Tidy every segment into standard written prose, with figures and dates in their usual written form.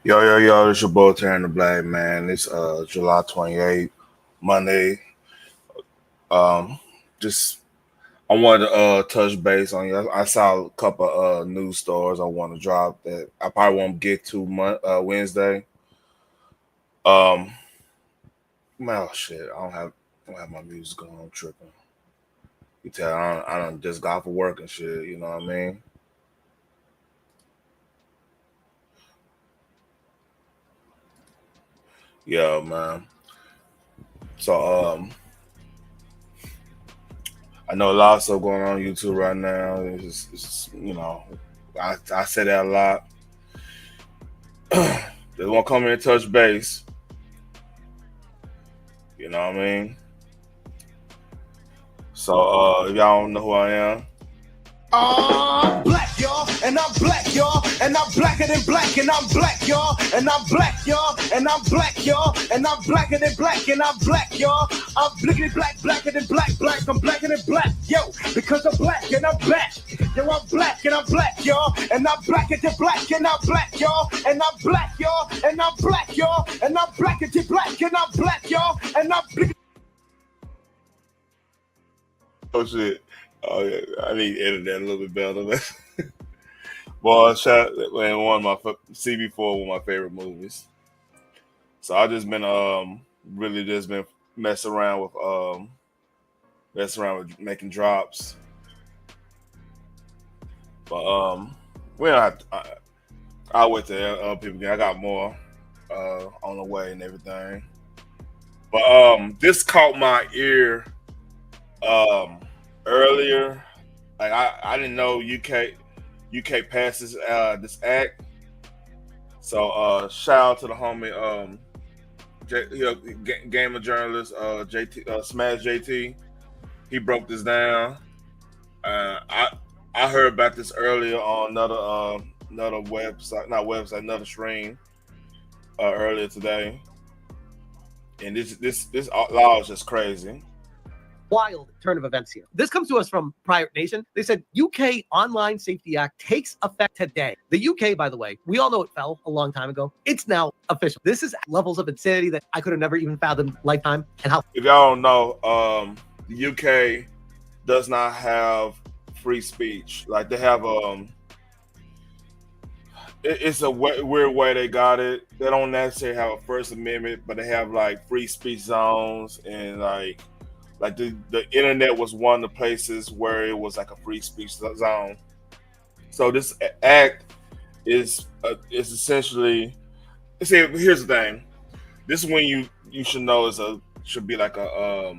Yo, it's your boy Terran the Black man. It's July 28th, Monday. Um just I wanted to touch base on you. I saw a couple news stories I want to drop that I probably won't get to Wednesday. Um oh shit, I don't have my music on, I'm tripping. You tell I don't just got for work and shit, you know what I mean? Yeah, man. So I know a lot of stuff going on YouTube right now. I say that a lot. They won't come in and touch base. You know what I mean? So if y'all don't know who I am, Black y'all, and I'm black y'all, and I'm blacker than black, and I'm black y'all, and I'm black y'all, and I'm black y'all, and I'm blacker than black, and I'm black y'all. I'm blickety black, blacker than black, I'm blacker than black, yo, because I'm black and I'm back. Yo, I'm black and I'm black, y'all, and I'm blacker than black, and I'm black y'all, and I'm black y'all, and I'm black y'all, and I'm blacker than black, and I'm black y'all, and I'm blickety. oh shit, oh yeah, I need to edit that a little bit better. Boy, man, CB4 one of my favorite movies. So I just been really just been messing around with making drops, but we don't have to, I'll wait till people get. I got more on the way and everything. But this caught my ear um earlier. Like I didn't know UK passed this act. So shout out to the homie gamer journalist JT Smash JT. He broke this down. Uh, I I heard about this earlier on another website, not website, another stream earlier today. And this law is just crazy. Wild turn of events here. This comes to us from Private Nation. They said UK Online Safety Act takes effect today. The UK, by the way, we all know it fell a long time ago. It's now official. This is levels of insanity that I could have never even fathomed lifetime. And how, if y'all don't know, the UK does not have free speech. Like they have it's a weird way they got it. They don't necessarily have a First Amendment, but they have like free speech zones and like the internet was one of the places where it was like a free speech zone. So this act is essentially. See, here's the thing. This is when you should know should be like a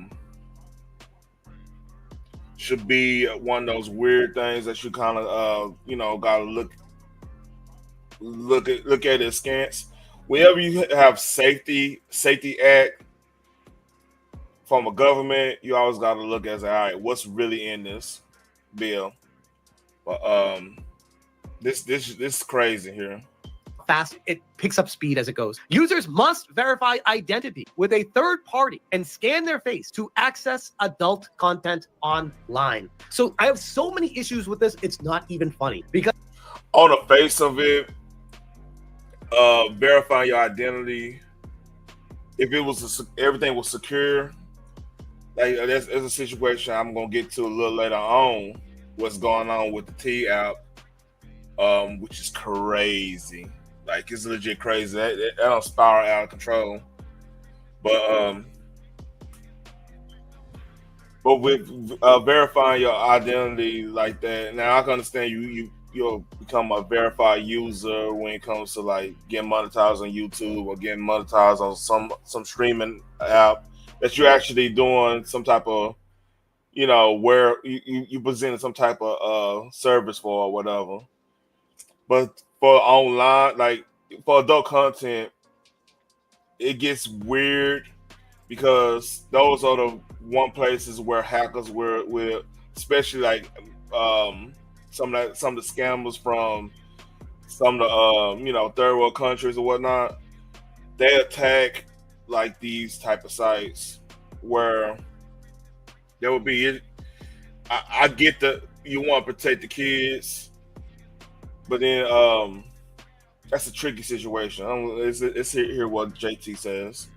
should be one of those weird things that you kind of gotta look at it askance. Whenever you have safety act from a government, you always got to look as all right, what's really in this bill. But this is crazy here. fast it picks up speed as it goes. Users must verify identity with a third party and scan their face to access adult content online. So I have so many issues with this, it's not even funny. Because on the face of it, verifying your identity, if it was everything was secure, like there's a situation I'm gonna get to a little later on. What's going on with the T app, which is crazy. Like it's legit crazy. That don't spiral out of control. But with verifying your identity like that, now I can understand you'll become a verified user when it comes to like getting monetized on YouTube or getting monetized on some streaming app that you're actually doing some type of, where you presented some type of service for or whatever. But for online, like for adult content, it gets weird because those are the one places where hackers will especially like some of the scammers from some of the third world countries or whatnot, they attack like these type of sites where there will be. I get that you want to protect the kids, but then That's a tricky situation. It's here what JT says.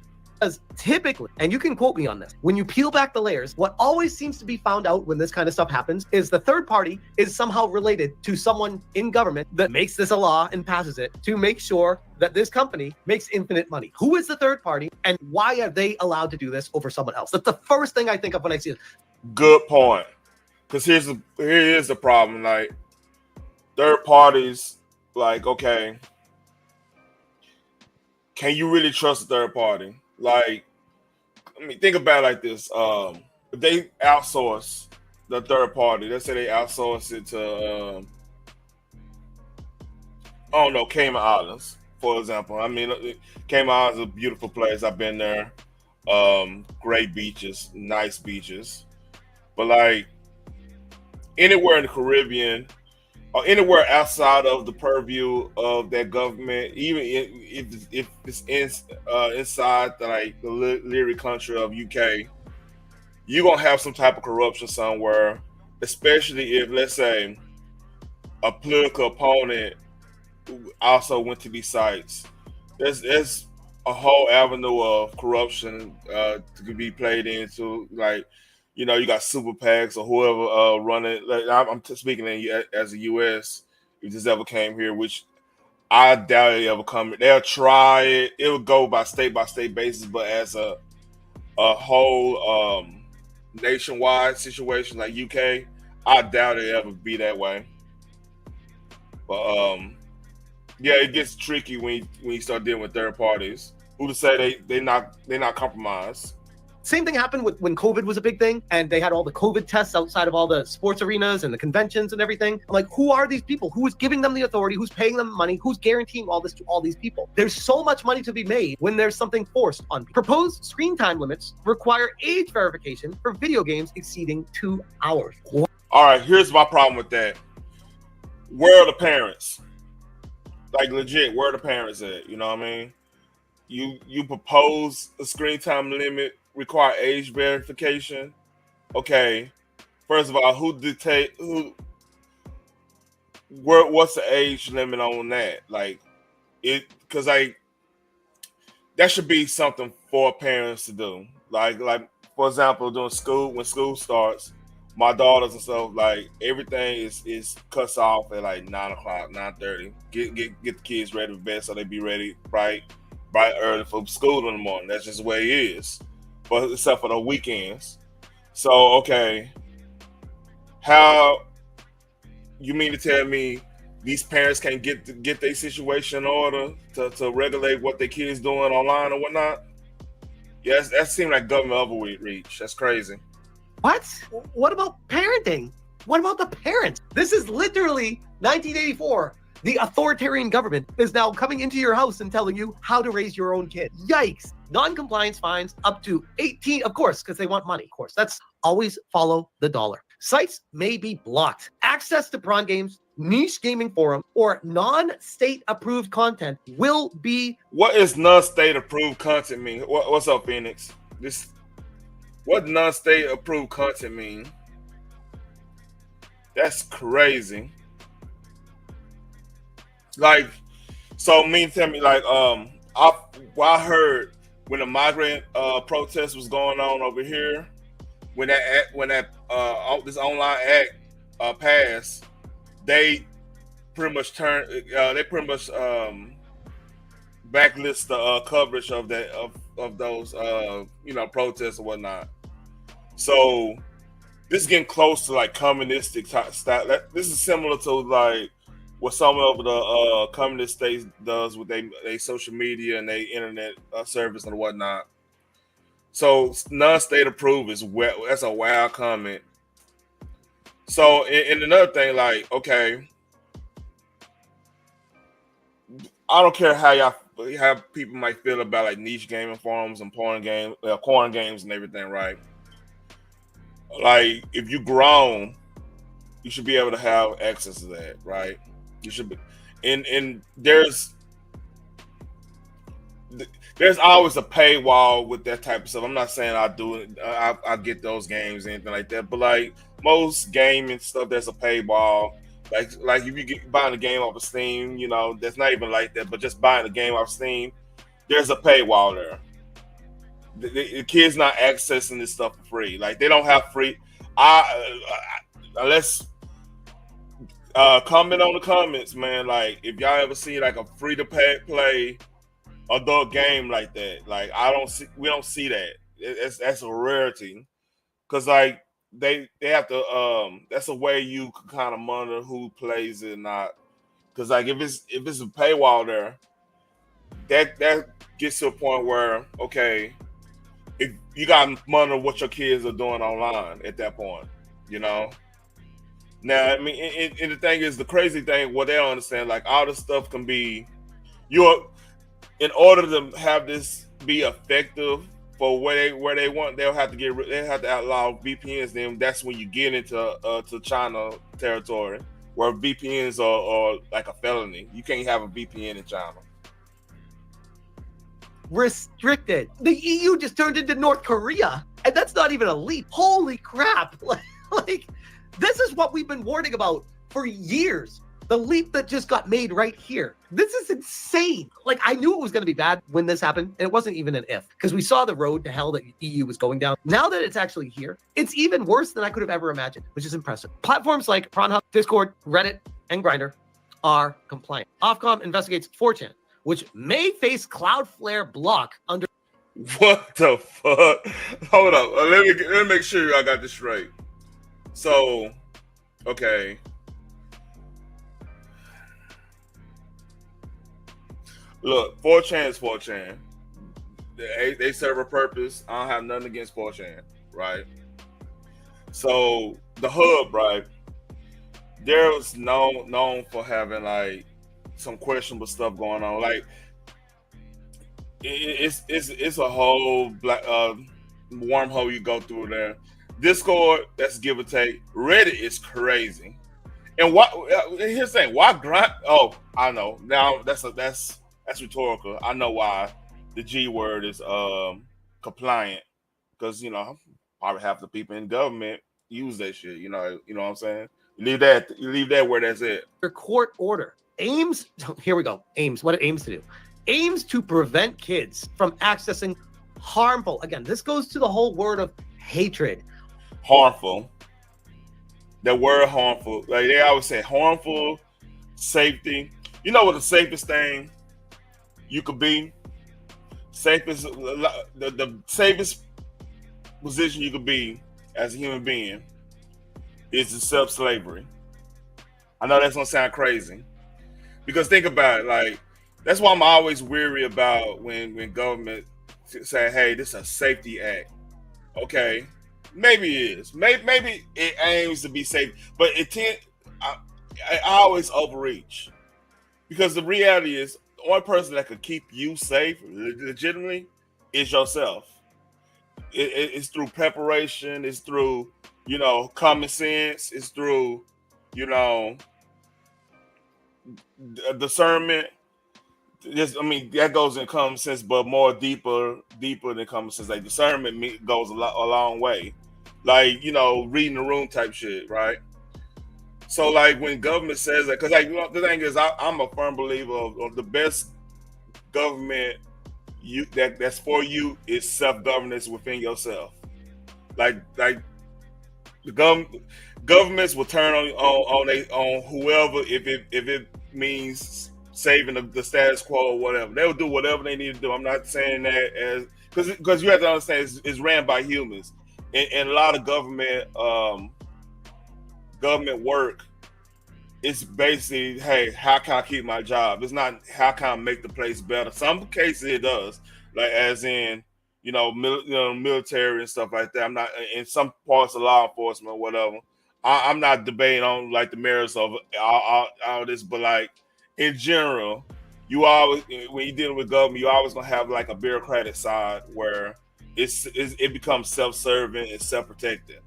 Because typically, and you can quote me on this, when you peel back the layers, what always seems to be found out when this kind of stuff happens is the third party is somehow related to someone in government that makes this a law and passes it to make sure that this company makes infinite money. Who is the third party and why are they allowed to do this over someone else? That's the first thing I think of when I see it. Good point. Because here is the problem. Like, third parties, like, okay, can you really trust a third party? Like, I mean, think about it like this. If they outsource the third party, let's say they outsource it to, I don't know, Cayman Islands, for example. I mean, Cayman Islands is a beautiful place. I've been there. Great beaches, nice beaches. But, like, anywhere in the Caribbean or anywhere outside of the purview of that government, even if it's inside the lyric country of UK, you're gonna have some type of corruption somewhere, especially if, let's say, a political opponent also went to these sites. There's a whole avenue of corruption to be played into, like, you know, you got super PACs or whoever running. Like, I'm speaking as a U.S. If this ever came here, which I doubt it ever come. They'll try it. It would go by state basis, but as a whole nationwide situation like UK, I doubt it ever be that way. But yeah, it gets tricky when you start dealing with third parties. Who to say they're not compromised? Same thing happened when COVID was a big thing and they had all the COVID tests outside of all the sports arenas and the conventions and everything. I'm like, who are these people? Who is giving them the authority? Who's paying them money? Who's guaranteeing all this to all these people? There's so much money to be made when there's something forced on people. Proposed screen time limits require age verification for video games exceeding 2 hours. All right, here's my problem with that. Where are the parents? Like, legit, where are the parents at? You know what I mean? You propose a screen time limit, require age verification. Okay, first of all, what's the age limit on that? Like, because like that should be something for parents to do. Like for example, when school starts, my daughters and stuff, like, everything is cuts off at like 9:00, 9:30. Get the kids ready for bed so they be ready bright early for school in the morning. That's just the way it is. But except for the weekends. So, okay, how you mean to tell me these parents can't get their situation in order to regulate what their kids doing online or whatnot? Yes, that seems like government overreach. That's crazy. What? What about parenting? What about the parents? This is literally 1984. The authoritarian government is now coming into your house and telling you how to raise your own kid. Yikes. Non-compliance fines up to 18, of course, because they want money, of course. That's always follow the dollar. Sites may be blocked. Access to prawn games, niche gaming forum, or non-state approved content will be... What is non-state approved content mean? What's up, Phoenix? What non-state approved content mean? That's crazy. Like, so tell me, like, I heard when the migrant protest was going on over here, when this online act passed, they pretty much backlist the coverage of those protests and whatnot. So this is getting close to like communistic style. This is similar to like what some of the communist states does with their social media and their internet service and whatnot. So non-state approved that's a wild comment. So and another thing, like, okay, I don't care how people might feel about like niche gaming forums and corn games and everything, right? Like, if you're grown, you should be able to have access to that, right? You should be, and there's always a paywall with that type of stuff. I'm not saying I do it. I get those games, anything like that, but like most gaming stuff, there's a paywall. Like if you get buying a game off of Steam, you know, that's not even like that, but just buying a game off Steam, there's a paywall there. The kids not accessing this stuff for free. Like they don't have free. Unless comment on the comments, man. Like if y'all ever see like a free to play adult game like that, like we don't see that. That's a rarity. Cause like they have to that's a way you can kind of monitor who plays it or not. Cause like if it's a paywall there, that gets to a point where okay, if you gotta monitor what your kids are doing online at that point, you know. Now I mean, and the thing is, the crazy thing, what they don't understand, like all this stuff can be you're in order to have this be effective for where they want, they have to outlaw VPNs. Then that's when you get into to China territory where VPNs are like a felony. You can't have a VPN in China. Restricted. The EU just turned into North Korea, and that's not even a leap. Holy crap! Like this is what we've been warning about for years. The leap that just got made right here. This is insane. Like I knew it was going to be bad when this happened, and it wasn't even an if, because we saw the road to hell that EU was going down. Now that it's actually here, it's even worse than I could have ever imagined, which is impressive. Platforms like Pornhub, Discord, Reddit, and Grindr are compliant. Ofcom investigates 4chan, which may face Cloudflare block under. What the fuck? Hold up. Let me make sure I got this straight. So, okay. Look, 4chan is 4chan. They serve a purpose. I don't have nothing against 4chan, right? So the hub, right? There was known for having like some questionable stuff going on. Like it's a whole black wormhole you go through there. Discord, that's give or take. Reddit is crazy. And what here's the thing, why grind? Oh, I know. Now that's rhetorical. I know why the G word is compliant. Because you know, probably half the people in government use that shit. You know what I'm saying? You leave that where that's at. Your court order aims, here we go. Aims, what it aims to do. Aims to prevent kids from accessing harmful. Again, this goes to the whole word of hatred. Harmful. That word harmful. Like they always say harmful, safety. You know what the safest thing you could be? The safest position you could be as a human being is to self-slavery. I know that's gonna sound crazy. Because think about it, like that's why I'm always weary about when government say, hey, this is a safety act. Okay. Maybe it is. Maybe it aims to be safe, but I always overreach because the reality is the only person that could keep you safe legitimately is yourself. It's through preparation. It's through common sense. It's through discernment. That goes in common sense, but more deeper than common sense. Like discernment goes a long way. Like reading the room type shit, right? So like when government says that, because the thing is, I'm a firm believer of the best government that's for you is self-governance within yourself. Like the governments will turn on whoever if it means saving the status quo or whatever. They'll do whatever they need to do. I'm not saying that as because you have to understand it's ran by humans, and a lot of government work. It's basically, hey, how can I keep my job? It's not how can I make the place better. Some cases it does, like as in military and stuff like that. I'm not in some parts of law enforcement or whatever. I'm not debating on like the merits of all this, but like in general, you always when you're dealing with government, you always gonna have like a bureaucratic side where it becomes self-serving and self-protecting.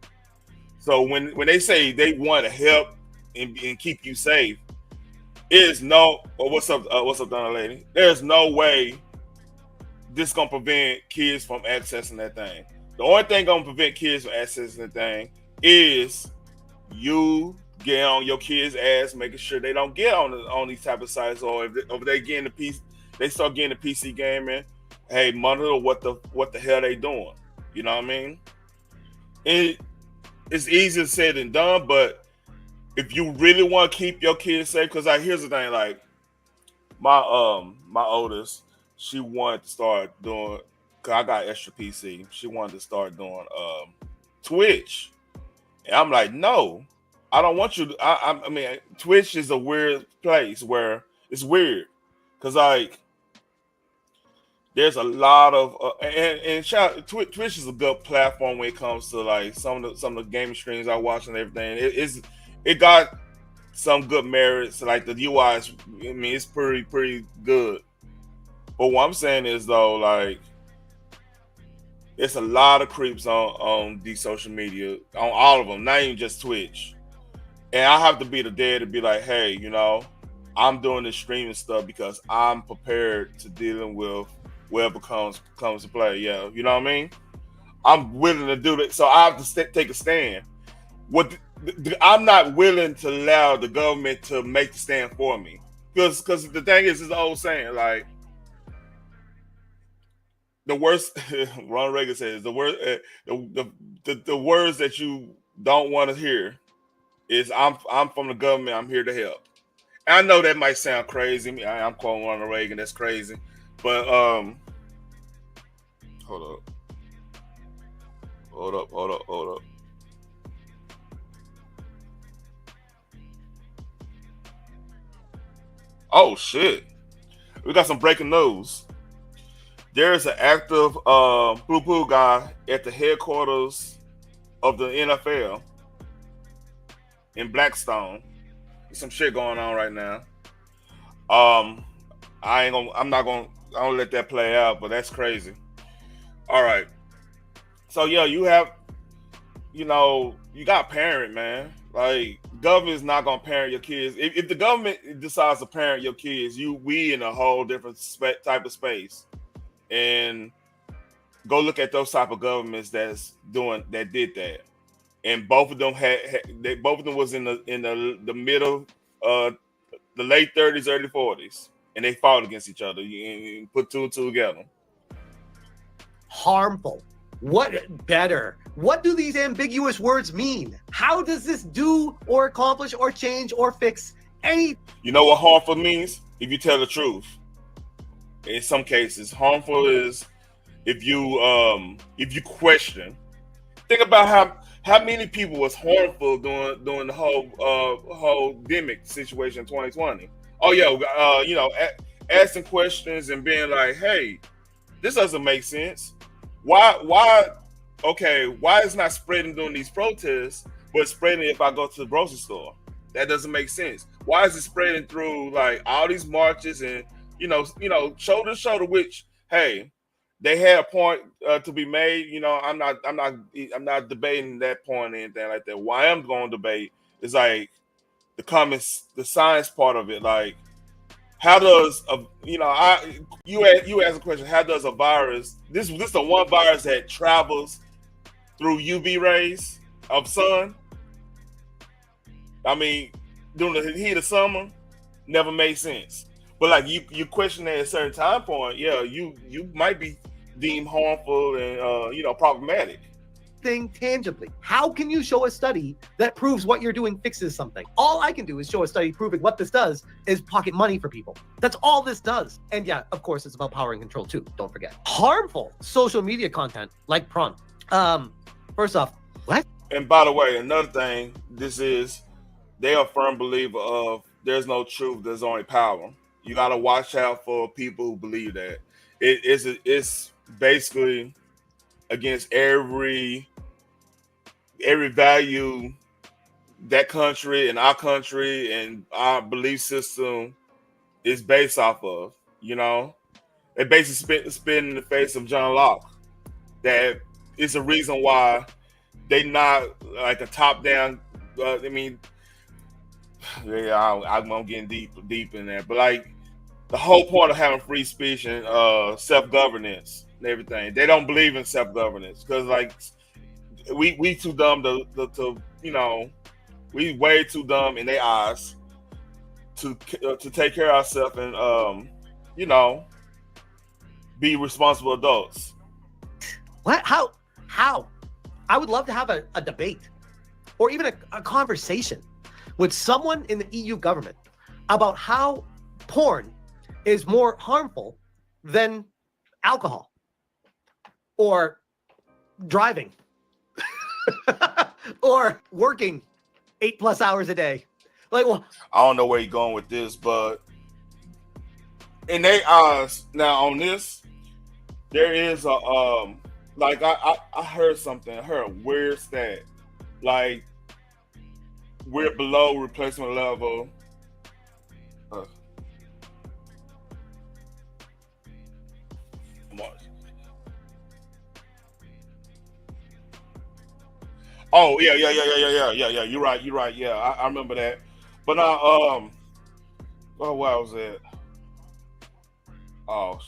So when they say they want to help and keep you safe, is no. Or what's up, Donna lady? There's no way this gonna prevent kids from accessing that thing. The only thing gonna prevent kids from accessing that thing is you get on your kids' ass, making sure they don't get on these type of sites, or if they get in the PC, they start getting the PC gaming. Hey, monitor what the hell they doing. You know what I mean? It's easier said than done, but if you really want to keep your kids safe, because here's the thing, like my oldest, she wanted to start doing. Cause I got extra PC. She wanted to start doing Twitch, and I'm like, no, I don't want you to. I mean, Twitch is a weird place where it's weird, cause like there's a lot of Twitch is a good platform when it comes to like some of the gaming streams I watch and everything. It got some good merits. Like the UI is, I mean, it's pretty good. But what I'm saying is though, like it's a lot of creeps on these social media, on all of them, not even just Twitch. And I have to be the dad to be like, hey, you know, I'm doing this streaming stuff because I'm prepared to dealing with whatever comes to play. Yeah, you know what I mean? I'm willing to do that, so I have to take a stand. I'm not willing to allow the government to make the stand for me, because the thing is, it's the old saying, like the worst. Ronald Reagan says the worst. The words that you don't want to hear is I'm from the government. I'm here to help. I know that might sound crazy. I'm quoting Ronald Reagan. That's crazy, but hold up. Oh shit! We got some breaking news. There is an active blue guy at the headquarters of the NFL in Blackstone. There's some shit going on right now. I'm not gonna let that play out, but that's crazy. All right. So yeah, you got parent, man. Like government is not gonna parent your kids. If the government decides to parent your kids, we in a whole different type of space. And go look at those type of governments that did that. And both of them both of them was in the middle, the late 30s, early 40s, and they fought against each other. You put two and two together. Harmful. What better? What do these ambiguous words mean? How does this do or accomplish or change or fix any? You know what harmful means? If you tell the truth. In some cases, harmful is if you question. Think about how many people was harmful during the whole demic situation in 2020. Oh yeah, asking questions and being like, hey, this doesn't make sense. Why it's not spreading during these protests, but spreading if I go to the grocery store? That doesn't make sense. Why is it spreading through like all these marches and shoulder to shoulder? Which, hey, they had a point to be made. I'm not debating that point or anything like that. Why I'm going to debate is like the science part of it. Like, how does you ask a question? How does a virus? This the one virus that travels through UV rays of sun. I mean, during the heat of summer, never made sense. But like you question at a certain time point, yeah, you might be deemed harmful and problematic. Thing tangibly. How can you show a study that proves what you're doing fixes something? All I can do is show a study proving what this does is pocket money for people. That's all this does. And yeah, of course, it's about power and control too. Don't forget. Harmful social media content like prawn. First off, what? And by the way, another thing, they are a firm believer of there's no truth, there's only power. You got to watch out for people who believe that. It's basically against every value that country and our country and our belief system is based off of. It basically spin in the face of John Locke. That is a reason why they not like a top down. I'm getting deep in there, but like the whole point of having free speech and self-governance and everything, they don't believe in self-governance because like we too dumb to We way too dumb in their eyes to take care of ourselves and you know, be responsible adults. What? How? I would love to have a debate or even a conversation with someone in the EU government about how porn is more harmful than alcohol or driving or working 8+ hours a day. Like, well, I don't know where you're going with this, but in their eyes, now on this, there is a like I heard something, I heard a weird stat. Like we're below replacement level. Come on. Oh yeah. You're right. Yeah, I remember that. But now, oh, where was it? Oh,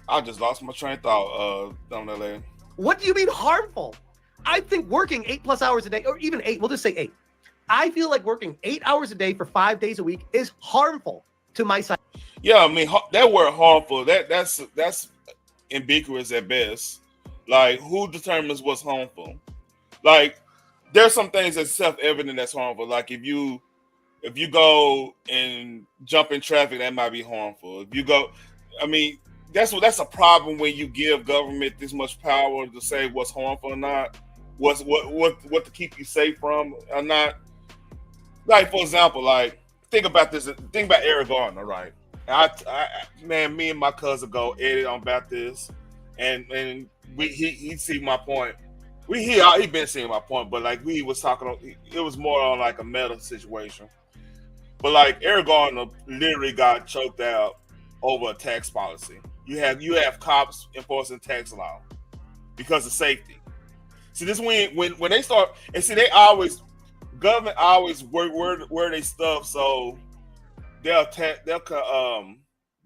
I just lost my train of thought. Down that lane. what do you mean harmful? I think working 8+ hours a day, or even 8, we'll just say 8. I feel like working 8 hours a day for 5 days a week is harmful to my side. Yeah, I mean that word harmful. That's ambiguous at best. Like, who determines what's harmful? Like, there's some things that's self-evident that's harmful. Like if you go and jump in traffic, that might be harmful. If you go, I mean, that's a problem when you give government this much power to say what's harmful or not, what to keep you safe from or not. Like, for example, like think about this. Think about Eric Gardner, right? Man, me and my cousin go edit on about this, and he see my point. He been seeing my point, but like we was talking, it was more on like a meta situation. But like Eric Gardner literally got choked out over a tax policy. You have cops enforcing tax law because of safety. See, this when they start, and see, government always word they stuff, so they'll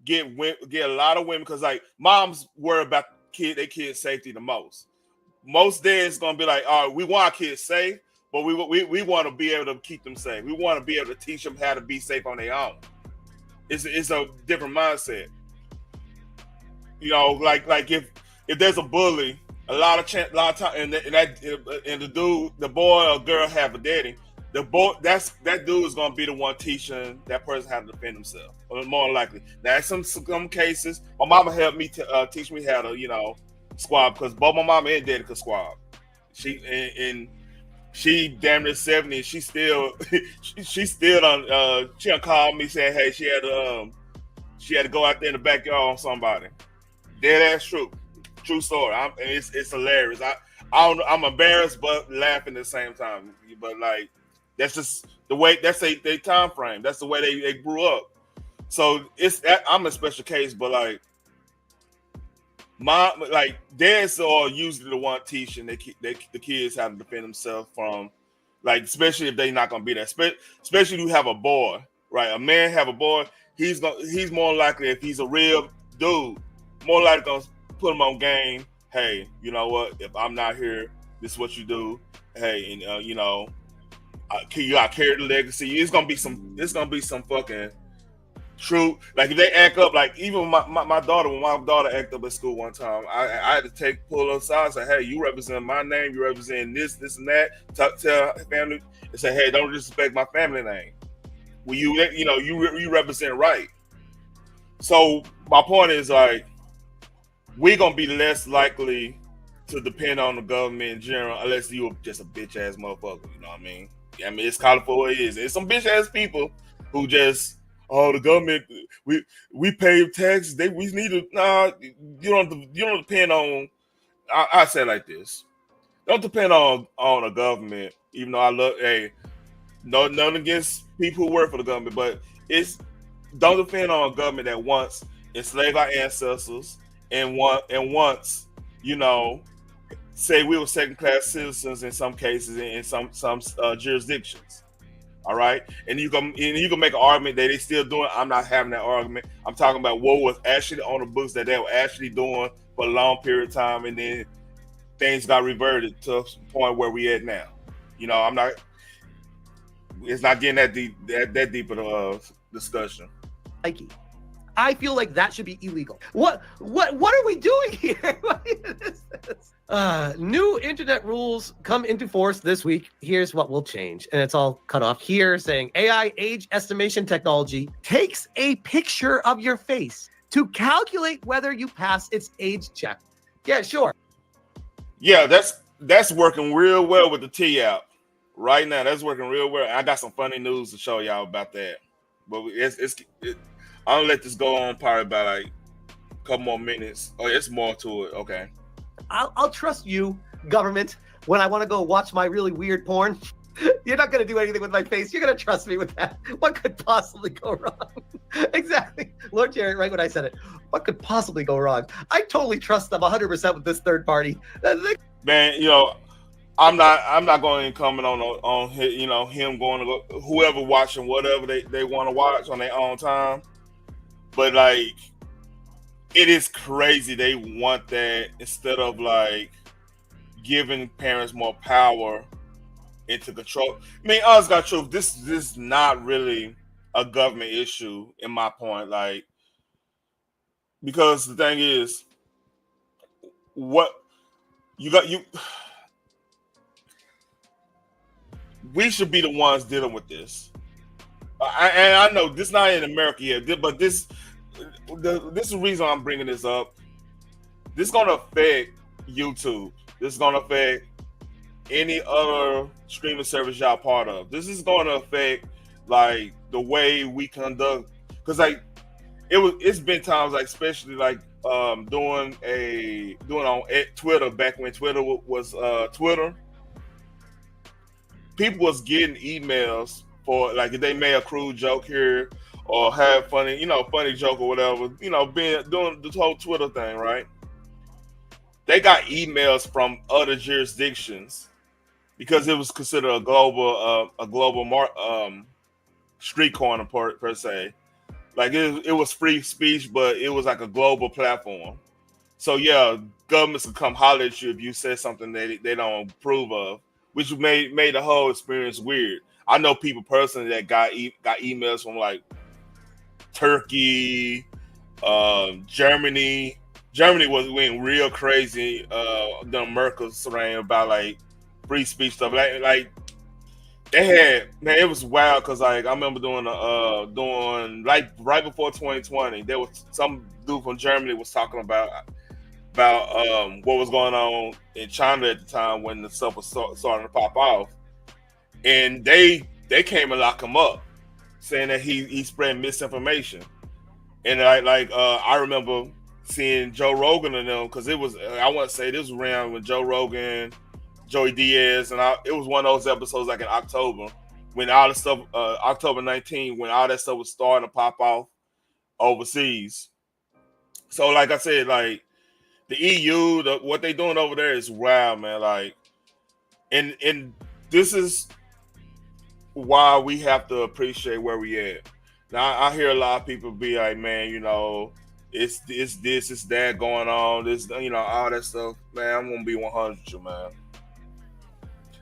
get a lot of women, because like moms worry about their kids' safety the most. Most days gonna be like, all right, we want our kids safe, but we want to be able to keep them safe. We want to be able to teach them how to be safe on their own. It's a different mindset. You know, like if there's a bully, a lot of time, and the boy or girl have a daddy. That dude is gonna be the one teaching that person how to defend himself, or more likely. Now, in some cases, my mama helped me to teach me how to squab, because both my mama and daddy could squab. She damn near 70. She still she done called me saying, hey, she had to go out there in the backyard on somebody. Dead ass true story. It's hilarious. I'm embarrassed but laughing at the same time. But like, that's just the way, that's their time frame. That's the way they grew up. So I'm a special case, but like dads are usually the one teaching the kids how to defend themselves from, like, especially if they're not gonna be there. Especially if you have a boy, right? A man have a boy, he's more likely, if he's a real dude, more likely gonna put him on game. Hey, you know what? If I'm not here, this is what you do. Hey, and you gotta carry the legacy. It's gonna be some fucking true. Like if they act up, like even my daughter, when my daughter acted up at school one time, I had to pull her aside and say, hey, you represent my name, you represent this and that. Tell family and say, hey, don't disrespect my family name. Well, you represent right. So my point is, like, we're gonna be less likely to depend on the government in general, unless you're just a bitch ass motherfucker. You know what I mean? I mean, it's called for what it is. It's some bitch ass people who just, oh, the government, we pay taxes. We need to. Nah, you don't depend on. I say it like this: don't depend on a government. Even though I love, hey, none against people who work for the government, but don't depend on a government that once enslaved our ancestors and once, say we were second-class citizens in some cases, in some jurisdictions. All right, and you can make an argument that they still doing. I'm not having that argument. I'm talking about what was actually on the books that they were actually doing for a long period of time, and then things got reverted to the point where we at now. I'm not. It's not getting that deep of a discussion. Nike. I feel like that should be illegal. What are we doing here? What is this? New internet rules come into force this week. Here's what will change. And it's all cut off here saying AI age estimation technology takes a picture of your face to calculate whether you pass its age check. Yeah, sure. Yeah, that's working real well with the T app. Right now, that's working real well. I got some funny news to show y'all about that. But I'm gonna let this go on probably about like a couple more minutes. Oh, it's more to it. Okay. I'll trust you, government, when I want to go watch my really weird porn. You're not going to do anything with my face. You're going to trust me with that. What could possibly go wrong? Exactly. Lord Jerry, right when I said it. What could possibly go wrong? I totally trust them 100% with this third party. Man, I'm not going to comment on him going to go, whoever watching whatever they want to watch on their own time. But like, it is crazy they want that instead of like giving parents more power into control. I mean, honest God truth, this is not really a government issue in my point. Like, because the thing is, what we should be the ones dealing with this. And I know this not in America yet, but this is the reason I'm bringing this up. This is going to affect YouTube. This is going to affect any other streaming service y'all part of. This is going to affect like the way we conduct, because like it's been times like especially like doing on Twitter back when Twitter was Twitter. People was getting emails for like if they made a crude joke here or have funny joke or whatever, doing the whole Twitter thing, right? They got emails from other jurisdictions because it was considered a global street corner per se. Like it was free speech, but it was like a global platform. So yeah, governments can come holler at you if you said something they don't approve of, which made the whole experience weird. I know people personally that got emails from like Turkey, Germany. Germany went real crazy. The Merkel's reign about like free speech stuff. Like they had, man, it was wild because like I remember doing like right before 2020, there was some dude from Germany was talking about what was going on in China at the time when the stuff was starting to pop off, and they came and locked him up, saying that he spread misinformation. And I remember seeing Joe Rogan and them, because it was, I want to say this was around when Joe Rogan, Joey Diaz, and it was one of those episodes like in October when all the stuff, October 19, when all that stuff was starting to pop off overseas. So like I said, like the EU, what they doing over there is wild, man. Like, and this is why we have to appreciate where we at. Now I hear a lot of people be like, man, it's this, it's that going on, this, all that stuff. Man, I'm gonna be 100 with you, man.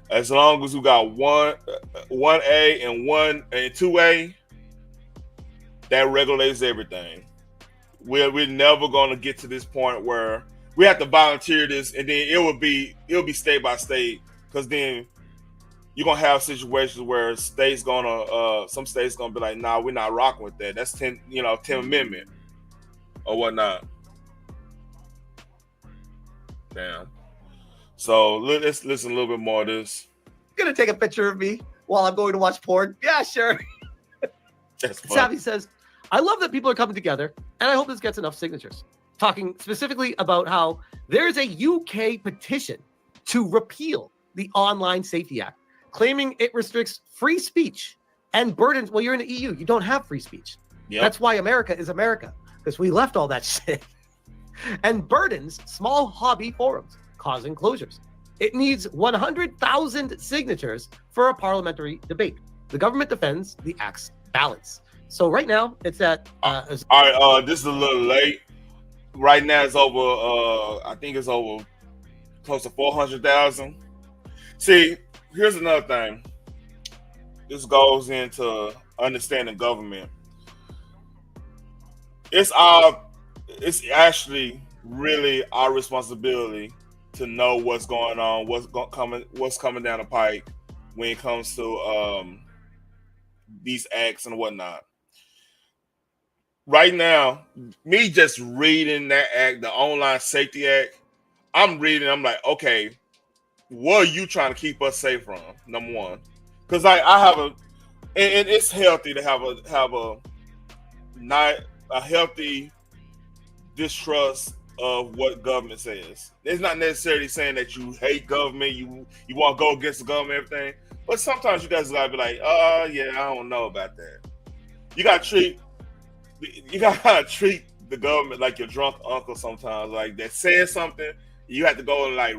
As long as we got 1A and 2A, that regulates everything. We're never gonna get to this point where we have to volunteer this, and then it'll be state by state, because then you're gonna have situations where some states gonna be like, nah, we're not rocking with that. That's 10 Amendment or whatnot. Damn. So let's listen a little bit more of this. You're gonna take a picture of me while I'm going to watch porn? Yeah, sure. That's fun. Savvy says, I love that people are coming together, and I hope this gets enough signatures. Talking specifically about how there is a UK petition to repeal the Online Safety Act, claiming it restricts free speech and burdens. Well, you're in the EU. You don't have free speech. Yep. That's why America is America, because we left all that shit. And burdens small hobby forums, causing closures. It needs 100,000 signatures for a parliamentary debate. The government defends the act's balance. So right now, it's at... all right, this is a little late. Right now, it's over, I think it's over close to 400,000. See, here's another thing. This goes into understanding government. It's actually really our responsibility to know what's going on, what's coming down the pike when it comes to these acts and whatnot. Right now, me just reading that act, the Online Safety Act, I'm reading. I'm like, okay, what are you trying to keep us safe from? Number one, because I have and it's healthy to have not a healthy distrust of what government says. It's not necessarily saying that you hate government, you want to go against the government, everything. But sometimes you guys gotta be like, yeah, I don't know about that. You gotta treat the government like your drunk uncle sometimes, like that says something. You have to go and like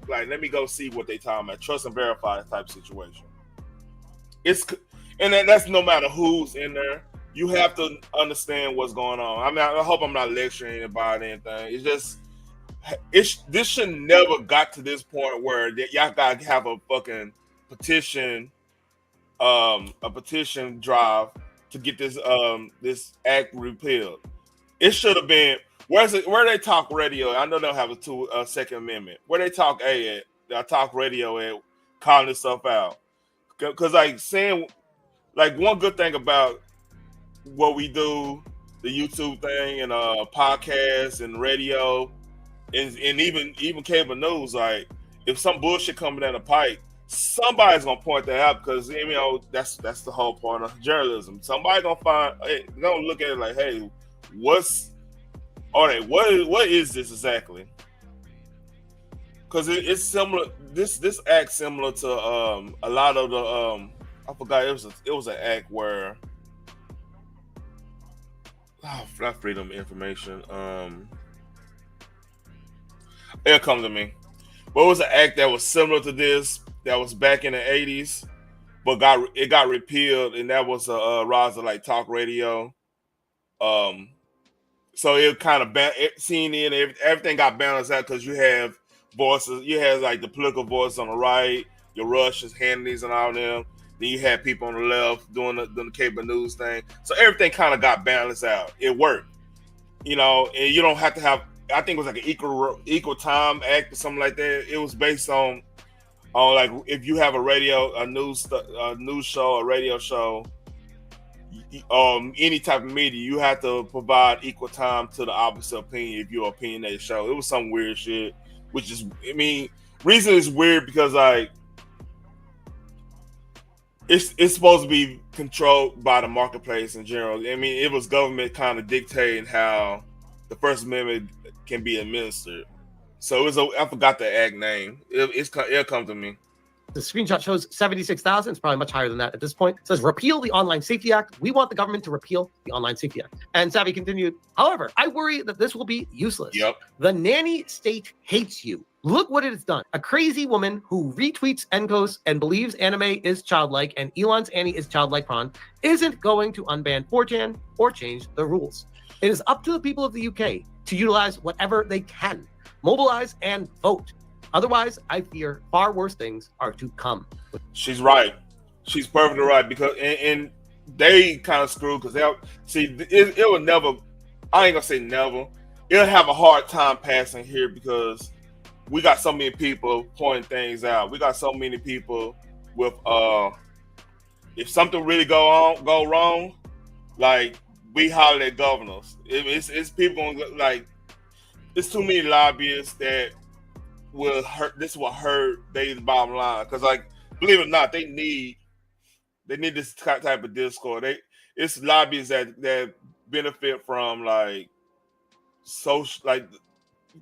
let me go see what they talking about. Trust and verify type situation. That's no matter who's in there. You have to understand what's going on. I mean, I hope I'm not lecturing about anything. It's just, this should never got to this point where y'all gotta have a fucking petition, a petition drive to get this act repealed. It should have been where they talk radio. I know they'll have a Second Amendment. Where they talk talk radio at, calling this stuff out. Because like saying, like one good thing about what we do, the YouTube thing and podcasts and radio and even cable news, like if some bullshit coming down the pipe, somebody's gonna point that out because that's the whole point of journalism. Somebody gonna look at it like, hey, what is this exactly? Because it's similar. This act similar to a lot of the I forgot it was an act where not freedom of information. It'll come to me. But it was an act that was similar to this that was back in the 80s, but got repealed, and that was a rise of like talk radio. So it kind of CNN, everything got balanced out because you have voices. You have like the political voice on the right, your Russians, Hannitys, and all them. Then you had people on the left doing the cable news thing. So everything kind of got balanced out. It worked, and you don't have to have. I think it was like an equal time act or something like that. It was based on like if you have a news show, a radio show, any type of media, you have to provide equal time to the opposite opinion if you're an opinionated show. It was some weird shit, which is, reason is weird because like it's supposed to be controlled by the marketplace in general. It was government kind of dictating how the First Amendment can be administered. So I forgot the act name. It'll come to me. The screenshot shows 76,000. It's probably much higher than that at this point. It says, repeal the Online Safety Act. We want the government to repeal the Online Safety Act. And Savvy continued, however, I worry that this will be useless. Yep. The nanny state hates you. Look what it has done. A crazy woman who retweets NCOS and believes anime is childlike and Elon's Annie is childlike prawn isn't going to unban 4chan or change the rules. It is up to the people of the UK to utilize whatever they can, mobilize and vote. Otherwise, I fear far worse things are to come. She's right. She's perfectly right because and they kind of screwed because it will never. I ain't gonna say never. It'll have a hard time passing here because we got so many people pointing things out. We got so many people with if something really go wrong, like we holler at governors. It's people like it's too many lobbyists that will hurt. This will hurt their bottom line because, like, believe it or not, they need this type of discord. It's lobbyists that benefit from like social, like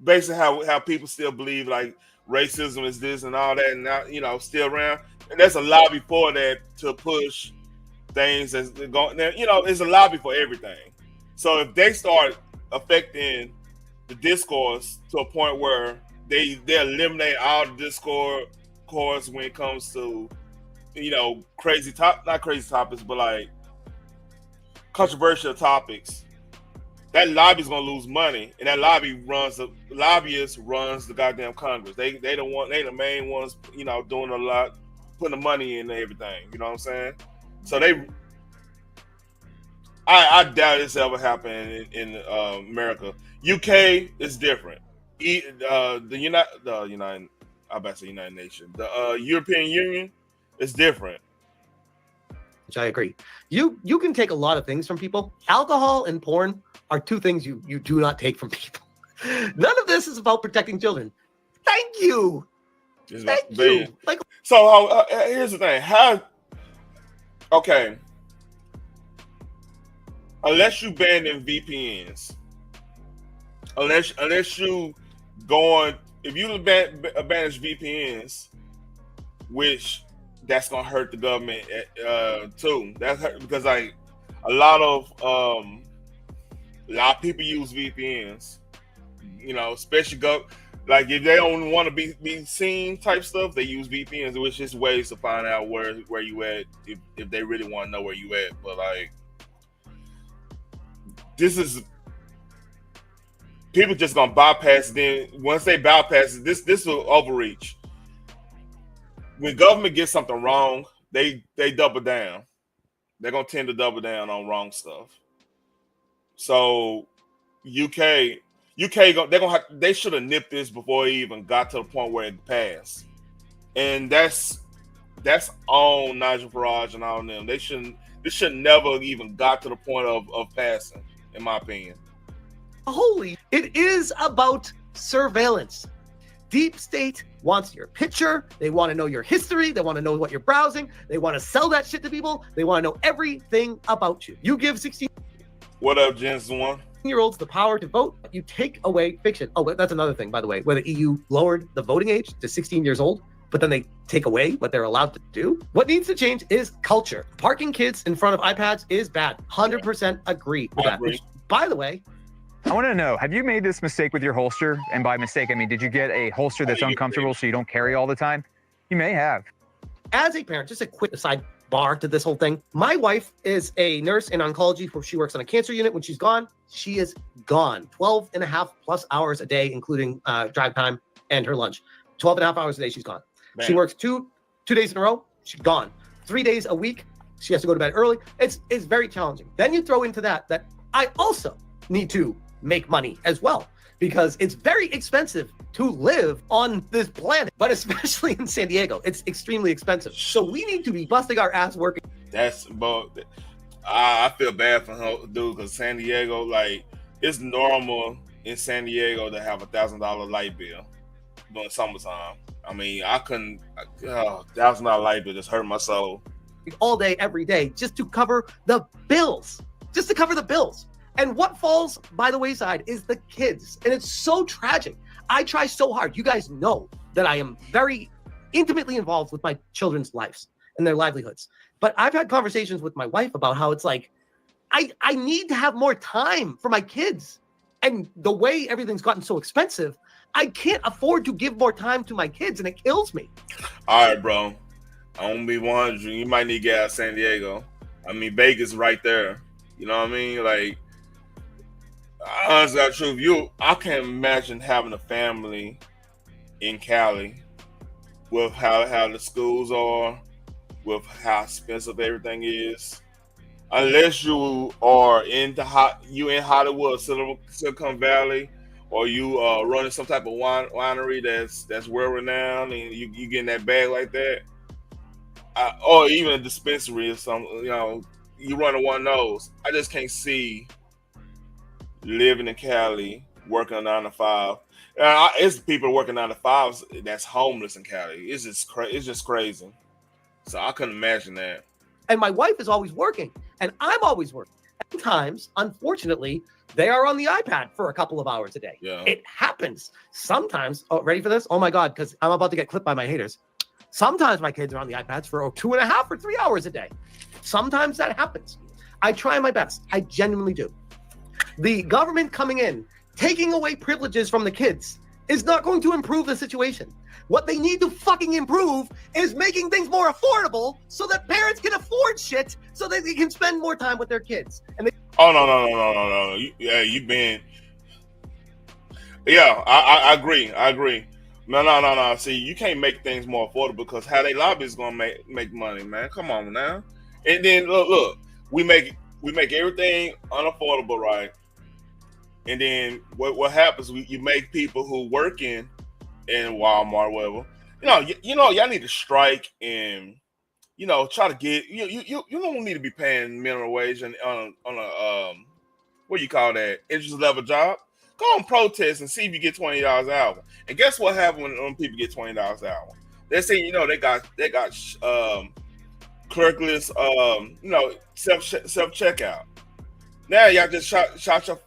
basically how people still believe like racism is this and all that, and not, still around. And there's a lobby for that to push things that's going. There's a lobby for everything. So if they start affecting the discourse to a point where they eliminate all the discourse when it comes to not crazy topics, but like controversial topics, that lobby's gonna lose money, and that lobbyist runs the goddamn Congress. They the main ones doing a lot putting the money in everything. You know what I'm saying? So I doubt it's ever happened in America. UK is different. The United, I about to say United Nations, the European Union is different. Which I agree. You can take a lot of things from people. Alcohol and porn are two things you do not take from people. None of this is about protecting children. Thank you. Thank you. Like, so here's the thing. Okay, unless you ban them VPNs, unless you going, if you banish VPNs, which that's gonna hurt the government too. That's hurt because like a lot of people use VPNs. You know, especially like if they don't want to be seen type stuff, they use VPNs, which is ways to find out where you at if they really want to know where you at. But like, this is people just gonna bypass. Then once they bypass it, this will overreach. When government gets something wrong, they double down. They're gonna tend to double down on wrong stuff. So they should have nipped this before it even got to the point where it passed. And that's on Nigel Farage and all of them. This should never even got to the point of passing, in my opinion. It is about surveillance. Deep state wants your picture. They want to know your history. They want to know what you're browsing. They want to sell that shit to people. They want to know everything about you. You give 16. What up, Jensen One? Year-olds the power to vote, you take away fiction. Oh, that's another thing, by the way, where the EU lowered the voting age to 16 years old, but then they take away what they're allowed to do. What needs to change is culture. Parking kids in front of iPads is bad. 100% agree with that. Which, by the way, I want to know, have you made this mistake with your holster? And by mistake, I mean, did you get a holster that's uncomfortable so you don't carry all the time? You may have. As a parent, just a quick aside bar to this whole thing. My wife is a nurse in oncology where she works on a cancer unit. When she's gone, she is gone 12 and a half plus hours a day, including drive time and her lunch. 12 and a half hours a day, she's gone. Man. She works two days in a row, she's gone. 3 days a week, she has to go to bed early. It's very challenging. Then you throw into that I also need to make money as well, because it's very expensive to live on this planet, but especially in San Diego, it's extremely expensive. So we need to be busting our ass working. I feel bad for her, dude, because San Diego, like, it's normal in San Diego to have $1,000 light bill during summertime. I mean, I couldn't, $1,000 light bill just hurt my soul. All day, every day, just to cover the bills. And what falls by the wayside is the kids. And it's so tragic. I try so hard. You guys know that I am very intimately involved with my children's lives and their livelihoods. But I've had conversations with my wife about how it's like, I need to have more time for my kids. And the way everything's gotten so expensive, I can't afford to give more time to my kids, and it kills me. All right, bro. I'm gonna be 100. You might need to get out of San Diego. I mean, Vegas right there. You know what I mean? Like, honestly, that's true. I can't imagine having a family in Cali with how the schools are, with how expensive everything is. Unless you are in Hollywood, Silicon Valley, or you running some type of winery that's world renowned, and you getting that bag like that, or even a dispensary or something. You know, you running one of those. I just can't see living in Cali, working a 9 to 5. It's people working 9 to 5s that's homeless in Cali. It's just crazy. So I couldn't imagine that. And my wife is always working, and I'm always working. Sometimes, unfortunately, they are on the iPad for a couple of hours a day. Yeah. It happens. Sometimes, ready for this? Oh my God, because I'm about to get clipped by my haters. Sometimes my kids are on the iPads for 2.5 or 3 hours a day. Sometimes that happens. I try my best. I genuinely do. The government coming in, taking away privileges from the kids is not going to improve the situation. What they need to fucking improve is making things more affordable so that parents can afford shit so that they can spend more time with their kids. And No. I agree. No. See, you can't make things more affordable because how they lobby is gonna make money, man. Come on now. And then look, we make everything unaffordable, right? And then what happens? You make people who work in Walmart, whatever. Y'all need to strike and try to get you don't need to be paying minimum wage on a what do you call that interest level job. Go on protest and see if you get $20 an hour. And guess what happens when people get $20 an hour? They say they got clerkless self checkout. Now y'all just shot your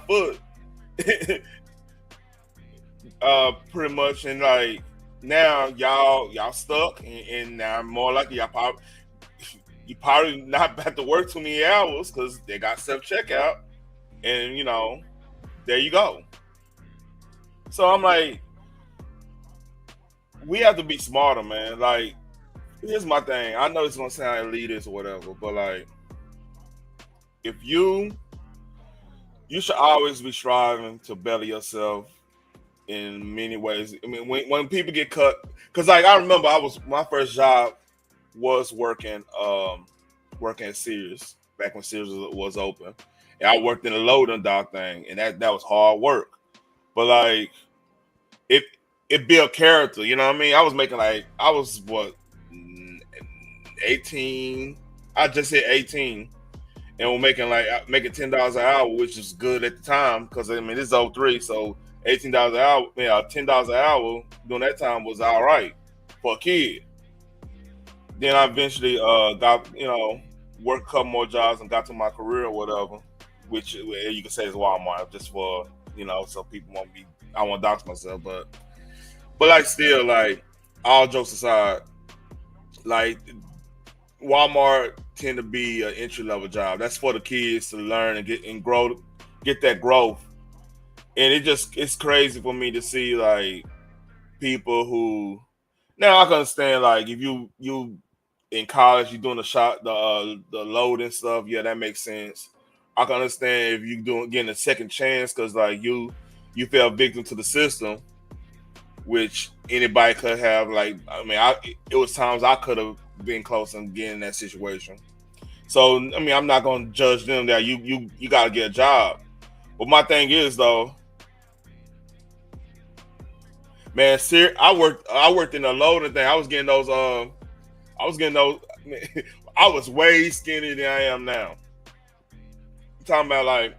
foot pretty much, and like now y'all stuck, and now more likely you probably not about to work too many hours because they got self checkout, and there you go. So I'm like, we have to be smarter, man. Like, here's my thing. I know it's gonna sound elitist or whatever, but like, if you should always be striving to better yourself in many ways. I mean, when people get cut, because like I remember my first job was working at Sears back when Sears was open, and I worked in the loading dock thing, and that was hard work. But like it built character, you know what I mean? I was making I was what 18. I just hit 18, and we're making $10 an hour, which is good at the time because I mean this is '03, so $18 an hour, $10 an hour during that time was all right for a kid. Then I eventually got worked a couple more jobs and got to my career or whatever, which you can say is Walmart, just for so people won't be. I won't dox myself, but like still, like all jokes aside, like Walmart tend to be an entry level job. That's for the kids to learn and get that growth. And it's crazy for me to see like people who now I can understand like if you in college you're doing the load and stuff, yeah, that makes sense. I can understand if you getting a second chance because like you fell victim to the system, which anybody could have. Like I mean, it was times I could have been close and getting in that situation. So I mean, I'm not gonna judge them that you got to get a job. But my thing is though, man, I worked in the loading thing. I was getting those. I was way skinnier than I am now. I'm talking about like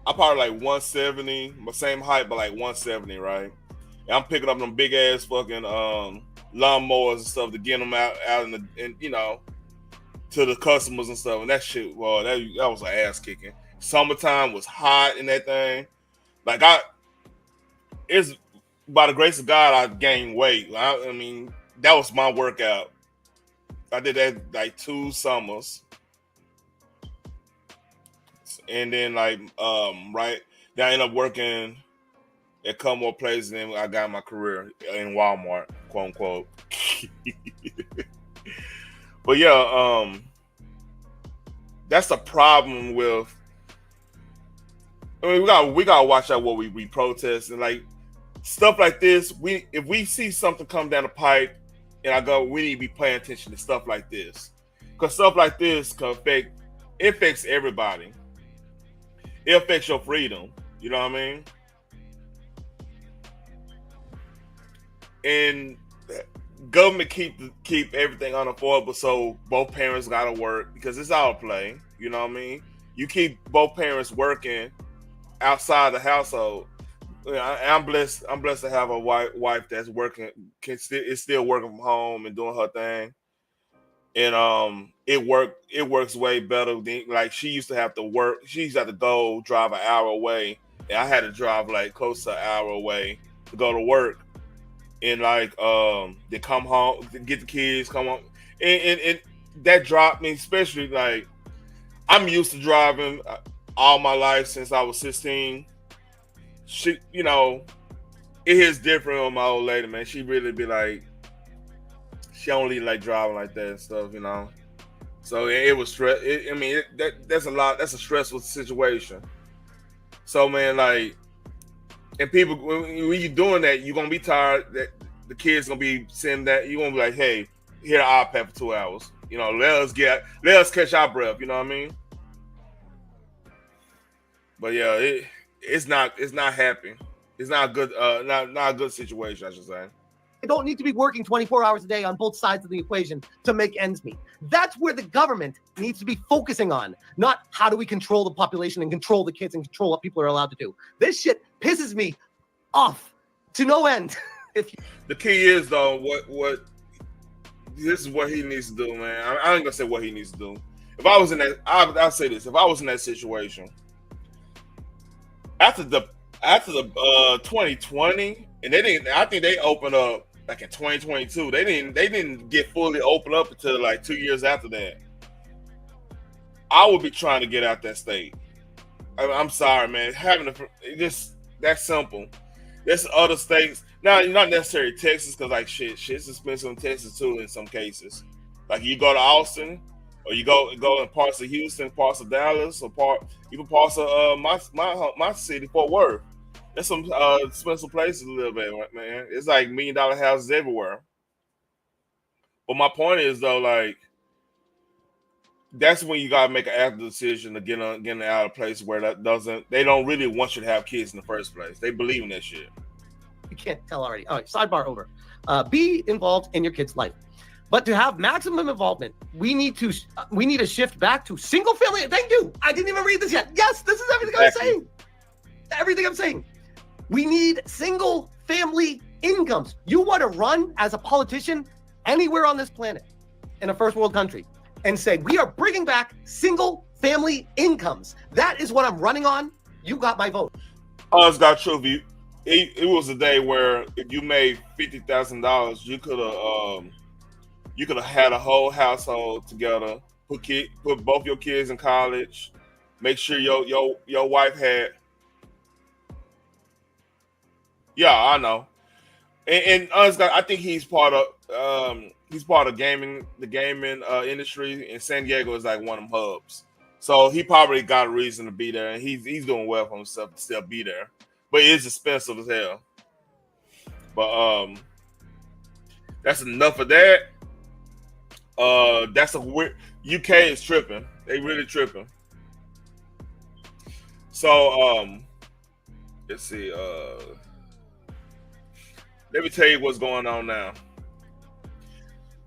I probably like 170, my same height, but like 170, right? And I'm picking up them big ass fucking lawnmowers and stuff to get them out to the customers and stuff. And that shit, well, that was an ass kicking. Summertime was hot in that thing. Like it's by the grace of God, I gained weight. I mean, that was my workout. I did that like 2 summers. And then right, then I ended up working at a couple more places, and then I got my career in Walmart, quote unquote. But yeah, that's the problem with. I mean, we gotta watch out what we protest and like stuff like this. If we see something come down the pipe, and we need to be paying attention to stuff like this, because stuff like this affects everybody. It affects your freedom. You know what I mean? And government keep everything unaffordable, so both parents gotta work because it's all play. You know what I mean? You keep both parents working outside the household. I'm blessed to have a wife that's working, is still working from home and doing her thing. And it works way better than like she used to have to work. She used to have to go drive an hour away, and I had to drive like close to an hour away to go to work. And like they come home, get the kids, come home, and that dropped me, especially like I'm used to driving all my life since I was 16. She, it is different on my old lady, man. She really be like, she only like driving like that and stuff, So it was stress. That's a lot. That's a stressful situation. So man, like, And people, when you're doing that, you're gonna be tired. That the kids gonna be saying that you're gonna be like, "Hey, here an iPad for 2 hours. You know, let us catch our breath." You know what I mean? But yeah, it's not happy. It's not a good not a good situation, I should say. They don't need to be working 24 hours a day on both sides of the equation to make ends meet. That's where the government needs to be focusing on, not how do we control the population and control the kids and control what people are allowed to do. This shit pisses me off to no end. The key is though, what this is what he needs to do, man. I ain't gonna say what he needs to do. If I was in that, I'll say this: if I was in that situation after the 2020, and they didn't, I think they opened up like in 2022. They didn't get fully opened up until like 2 years after that. I would be trying to get out that state. I'm sorry, man. Just that simple. There's other states. Now, not necessarily Texas, because like shit's expensive in Texas too in some cases. Like you go to Austin, or you go in parts of Houston, parts of Dallas, or even parts of my city, Fort Worth. There's some expensive places to live in, man. It's like $1 million houses everywhere. But my point is though, like that's when you gotta make an active decision to get out of a place where they don't really want you to have kids in the first place. They believe in that shit. You can't tell already. All right, sidebar over. Be involved in your kid's life, but to have maximum involvement, we need to shift back to single family. Thank you. I didn't even read this yet. Yes, this is everything I'm saying. Everything I'm saying. We need single family incomes. You want to run as a politician anywhere on this planet in a first world country and say, we are bringing back single family incomes. That is what I'm running on. You got my vote. Honest God truth, it was a day where if you made $50,000, you could have had a whole household together, put both your kids in college, make sure your wife had. Yeah, I know, and honestly, I think he's part of the gaming industry, and San Diego is like one of them hubs. So he probably got a reason to be there, and he's doing well for himself to still be there. But it's expensive as hell. But that's enough of that. That's a weird. UK is tripping. They really tripping. So let's see. Let me tell you what's going on now.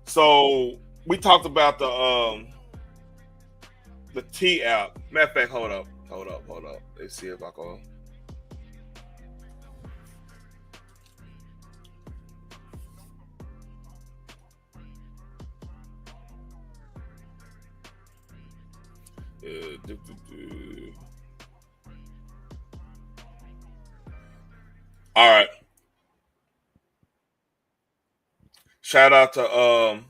So we talked about the T app. Matter of fact, hold up. Let's see if I can. All right. Shout out to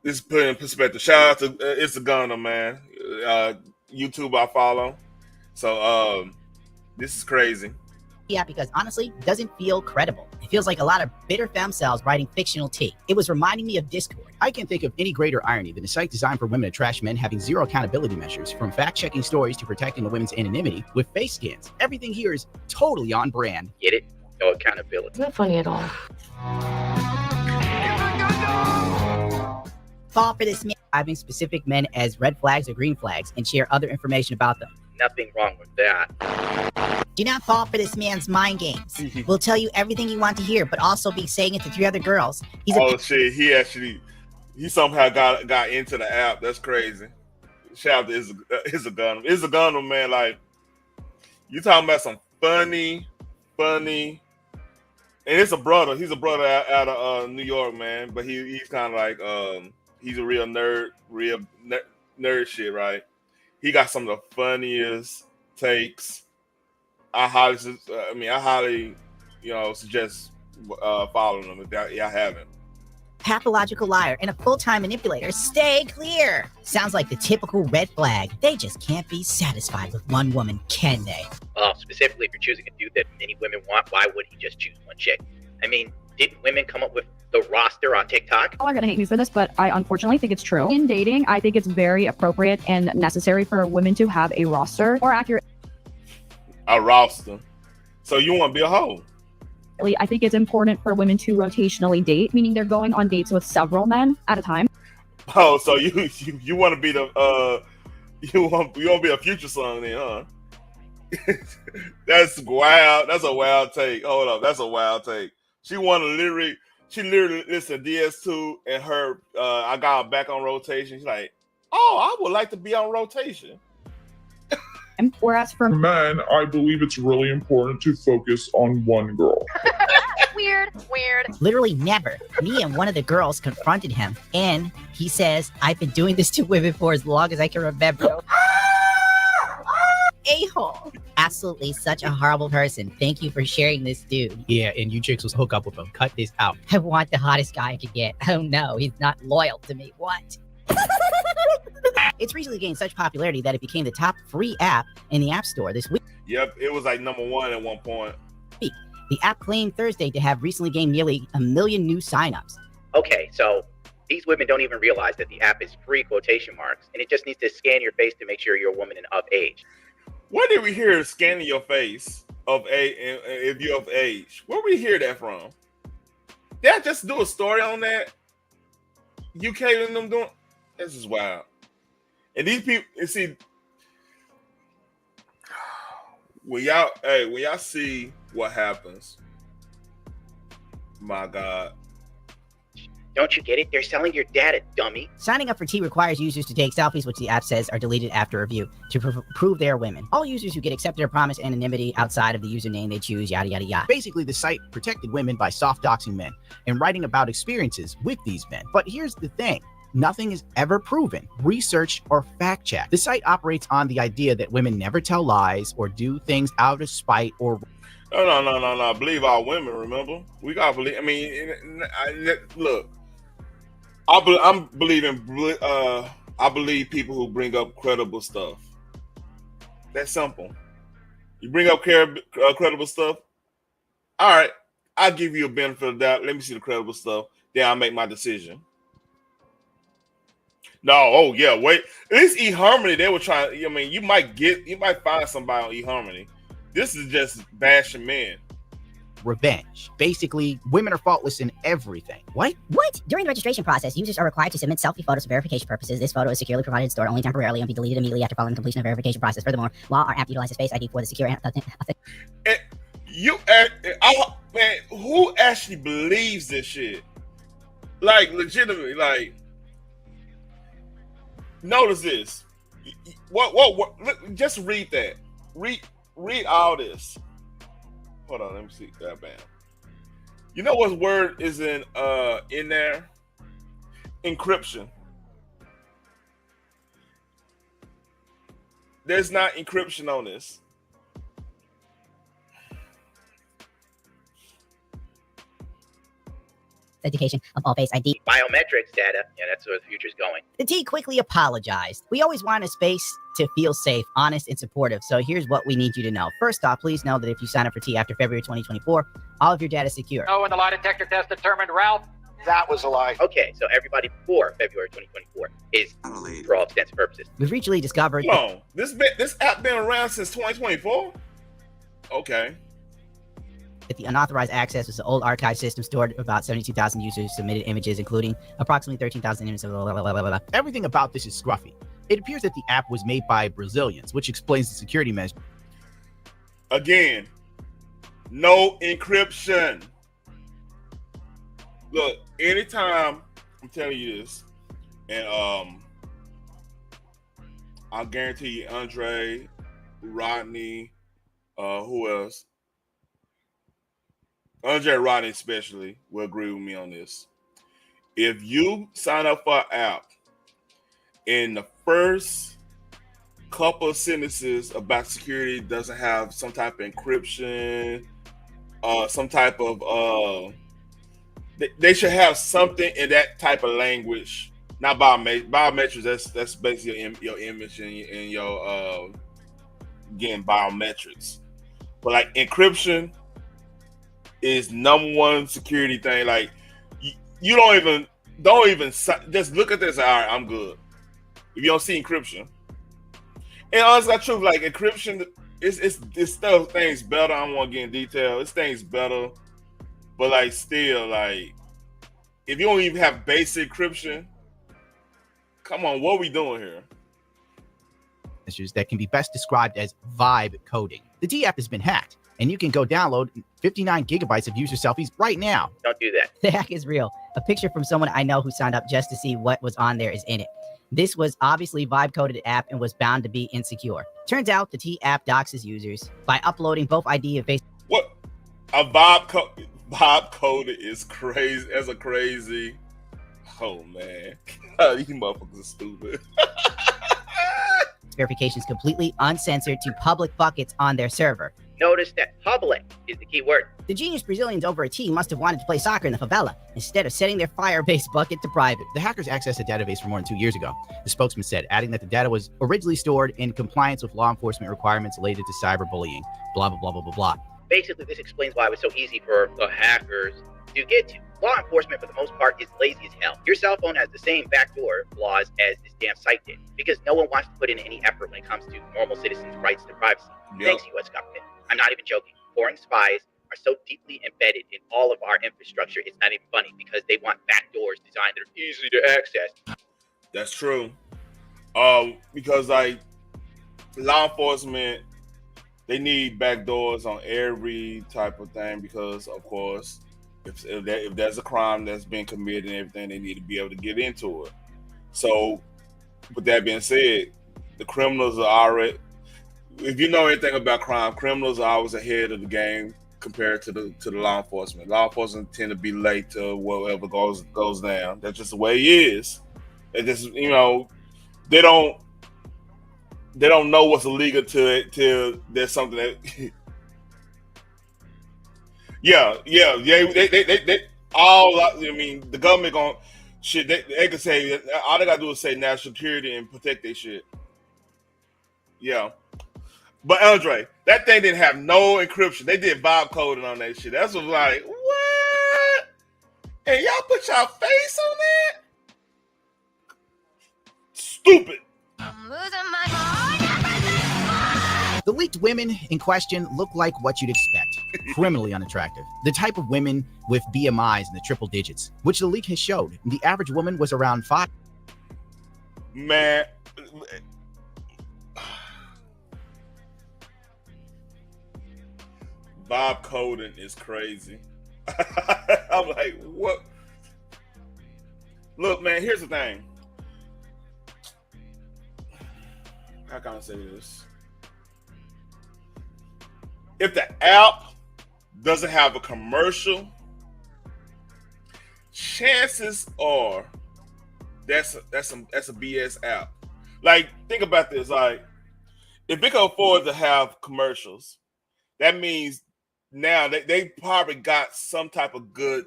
this is put in perspective. Shout out to It's a Gunner, man. YouTube I follow. So this is crazy. Yeah, because honestly, it doesn't feel credible. It feels like a lot of bitter femcels writing fictional tea. It was reminding me of Discord. I can't think of any greater irony than a site designed for women to trash men having zero accountability measures, from fact-checking stories to protecting a women's anonymity with face scans. Everything here is totally on brand. Get it? No accountability. It's not funny at all. Fall for this man having specific men as red flags or green flags and share other information about them. Nothing wrong with that. Do not fall for this man's mind games. We'll tell you everything you want to hear, but also be saying it to 3 other girls. Shit, he somehow got into the app. That's crazy. Shout out to It's a Gunner. It's a Gunner, man. Like, you talking about some funny, and it's a brother. He's a brother out of New York, man. But he's kind of like he's a real nerd shit, right? He got some of the funniest takes. I highly suggest following him if y'all haven't. Pathological liar and a full-time manipulator. Stay clear. Sounds like the typical red flag. They just can't be satisfied with one woman, can they? Specifically, if you're choosing a dude that many women want, why would he just choose one chick? I mean, didn't women come up with the roster on TikTok? People are going to hate me for this, but I unfortunately think it's true. In dating, I think it's very appropriate and necessary for women to have a roster, or accurate. A roster. So you want to be a hoe? I think it's important for women to rotationally date, meaning they're going on dates with several men at a time. Oh, so you want to be the you want to be a future son then, huh? That's wild. That's a wild take. Hold up, that's a wild take. She literally listen DS2 and her. I got her back on rotation. She's like, oh, I would like to be on rotation. Whereas for men, I believe it's really important to focus on one girl. Weird. Literally never. Me and one of the girls confronted him, and he says, I've been doing this to women for as long as I can remember. A-hole. Absolutely such a horrible person. Thank you for sharing this dude. Yeah, and you chicks was hook up with him. Cut this out. I want the hottest guy I could get. Oh no, he's not loyal to me. What? It's recently gained such popularity that it became the top free app in the App Store this week. Yep, it was like number 1 at one point. The app claimed Thursday to have recently gained nearly 1 million new signups. Okay, so these women don't even realize that the app is free quotation marks, and it just needs to scan your face to make sure you're a woman and of age. Where did we hear scanning your face if you're of age? Where we hear that from? Did I just do a story on that? UK and them doing this is wild. And these people, you see, when y'all see what happens, my God. Don't you get it? They're selling your data, dummy. Signing up for T requires users to take selfies, which the app says are deleted after review, to prove they are women. All users who get accepted are promised anonymity outside of the username they choose, yada, yada, yada. Basically, the site protected women by soft doxing men and writing about experiences with these men. But here's the thing. Nothing is ever proven, researched, or fact-checked. The site operates on the idea that women never tell lies or do things out of spite or... No. Believe all women, remember? We gotta believe. I mean, look. I believe people who bring up credible stuff. That's simple. You bring up credible stuff. All right, I'll give you a benefit of the doubt. Let me see the credible stuff. Then I'll make my decision. No, oh yeah, wait. At least eHarmony, they were trying. I mean, you might find somebody on eHarmony. This is just bashing men. Revenge. Basically, women are faultless in everything. What? During the registration process, users are required to submit selfie photos for verification purposes. This photo is securely provided and stored only temporarily and be deleted immediately after following completion of the verification process. Furthermore, while our app utilizes Face ID for the secure Man, who actually believes this shit? Like, legitimately, like, notice this. What? Just read that. Read all this. Hold on, let me see. Bam. You know what word is in there? Encryption. There's not encryption on this. Authentication of all Face ID. Biometrics data. Yeah, that's where the future's going. The T quickly apologized. We always want a space to feel safe, honest, and supportive. So here's what we need you to know. First off, please know that if you sign up for T after February 2024, all of your data is secure. Oh, and the lie detector test determined Ralph. That was a lie. Okay, so everybody before February 2024 is for all extents and purposes. We've recently discovered. No, this app been around since 2024. Okay. That the unauthorized access was the old archive system stored about 72,000 users submitted images, including approximately 13,000 images. Everything about this is scruffy. It appears that the app was made by Brazilians, which explains the security measure. Again, no encryption. Look, anytime I'm telling you this, and I'll guarantee you, Andre, Rodney, who else? Andre Rodney especially will agree with me on this. If you sign up for an app in the first couple of sentences about security doesn't have some type of encryption, some type of they should have something in that type of language. Not biometrics. That's basically your image and your again biometrics. But like encryption is number one security thing. Like you don't even just look at this. All right, I'm good. If you don't see encryption, and honestly, that's true. Like encryption, it's still things better. I don't want to get in detail. It's things better, but like still like if you don't even have basic encryption, come on, what are we doing here? Issues that can be best described as vibe coding. The D app has been hacked, and you can go download 59 gigabytes of user selfies right now. Don't do that. The hack is real. A picture from someone I know who signed up just to see what was on there is in it. This was obviously vibe-coded app and was bound to be insecure. Turns out the T app doxes users by uploading both ID and face. What? A vibe coded is crazy. That's a crazy. Oh man, you motherfuckers are stupid. Verifications completely uncensored to public buckets on their server. Notice that public is the key word. The genius Brazilians over a team must have wanted to play soccer in the favela instead of setting their Firebase bucket to private. The hackers accessed a database for more than 2 years ago, the spokesman said, adding that the data was originally stored in compliance with law enforcement requirements related to cyberbullying. Blah, blah, blah, blah, blah, blah. Basically, this explains why it was so easy for the hackers to get to. Law enforcement, for the most part, is lazy as hell. Your cell phone has the same backdoor laws as this damn site did, because no one wants to put in any effort when it comes to normal citizens' rights to privacy. Yep. Thanks, U.S. government. I'm not even joking. Foreign spies are so deeply embedded in all of our infrastructure, it's not even funny, because they want backdoors designed that are easy to access. That's true. Because like law enforcement, they need backdoors on every type of thing because, of course, if there's a crime that's been committed and everything, they need to be able to get into it. So, with that being said, the criminals are already. If you know anything about crime, criminals are always ahead of the game compared to the law enforcement. Law enforcement tend to be late to whatever goes down. That's just the way it is. It just they don't know what's illegal till there's something that. Yeah. They all. I mean, the government gonna shit. They can say all they gotta do is say national security and protect their shit. Yeah. But Andre, that thing didn't have no encryption. They did vibe coding on that shit. That's what like, what? And y'all put y'all face on that? Stupid. The leaked women in question look like what you'd expect. Criminally unattractive. The type of women with BMIs in the triple digits, which the leak has showed. The average woman was around 5. Man. Bob coding is crazy. I'm like, what? Look, man, here's the thing. How can I say this? If the app doesn't have a commercial, chances are that's a BS app. Like, think about this. Like, if it can afford to have commercials, that means now they probably got some type of good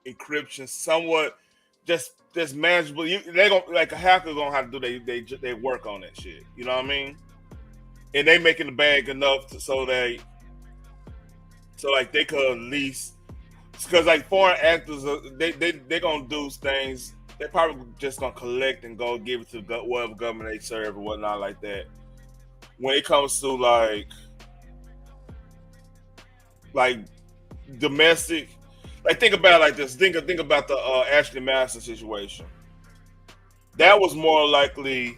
encryption, somewhat just manageable. They gonna like a hacker gonna have to do they work on that shit. You know what I mean? And they making the bag enough so they could at least, because like foreign actors they gonna do things. They probably just gonna collect and go give it to whatever government they serve or whatnot like that. When it comes to like domestic, like think about it like this. Think about the Ashley Madison situation. That was more likely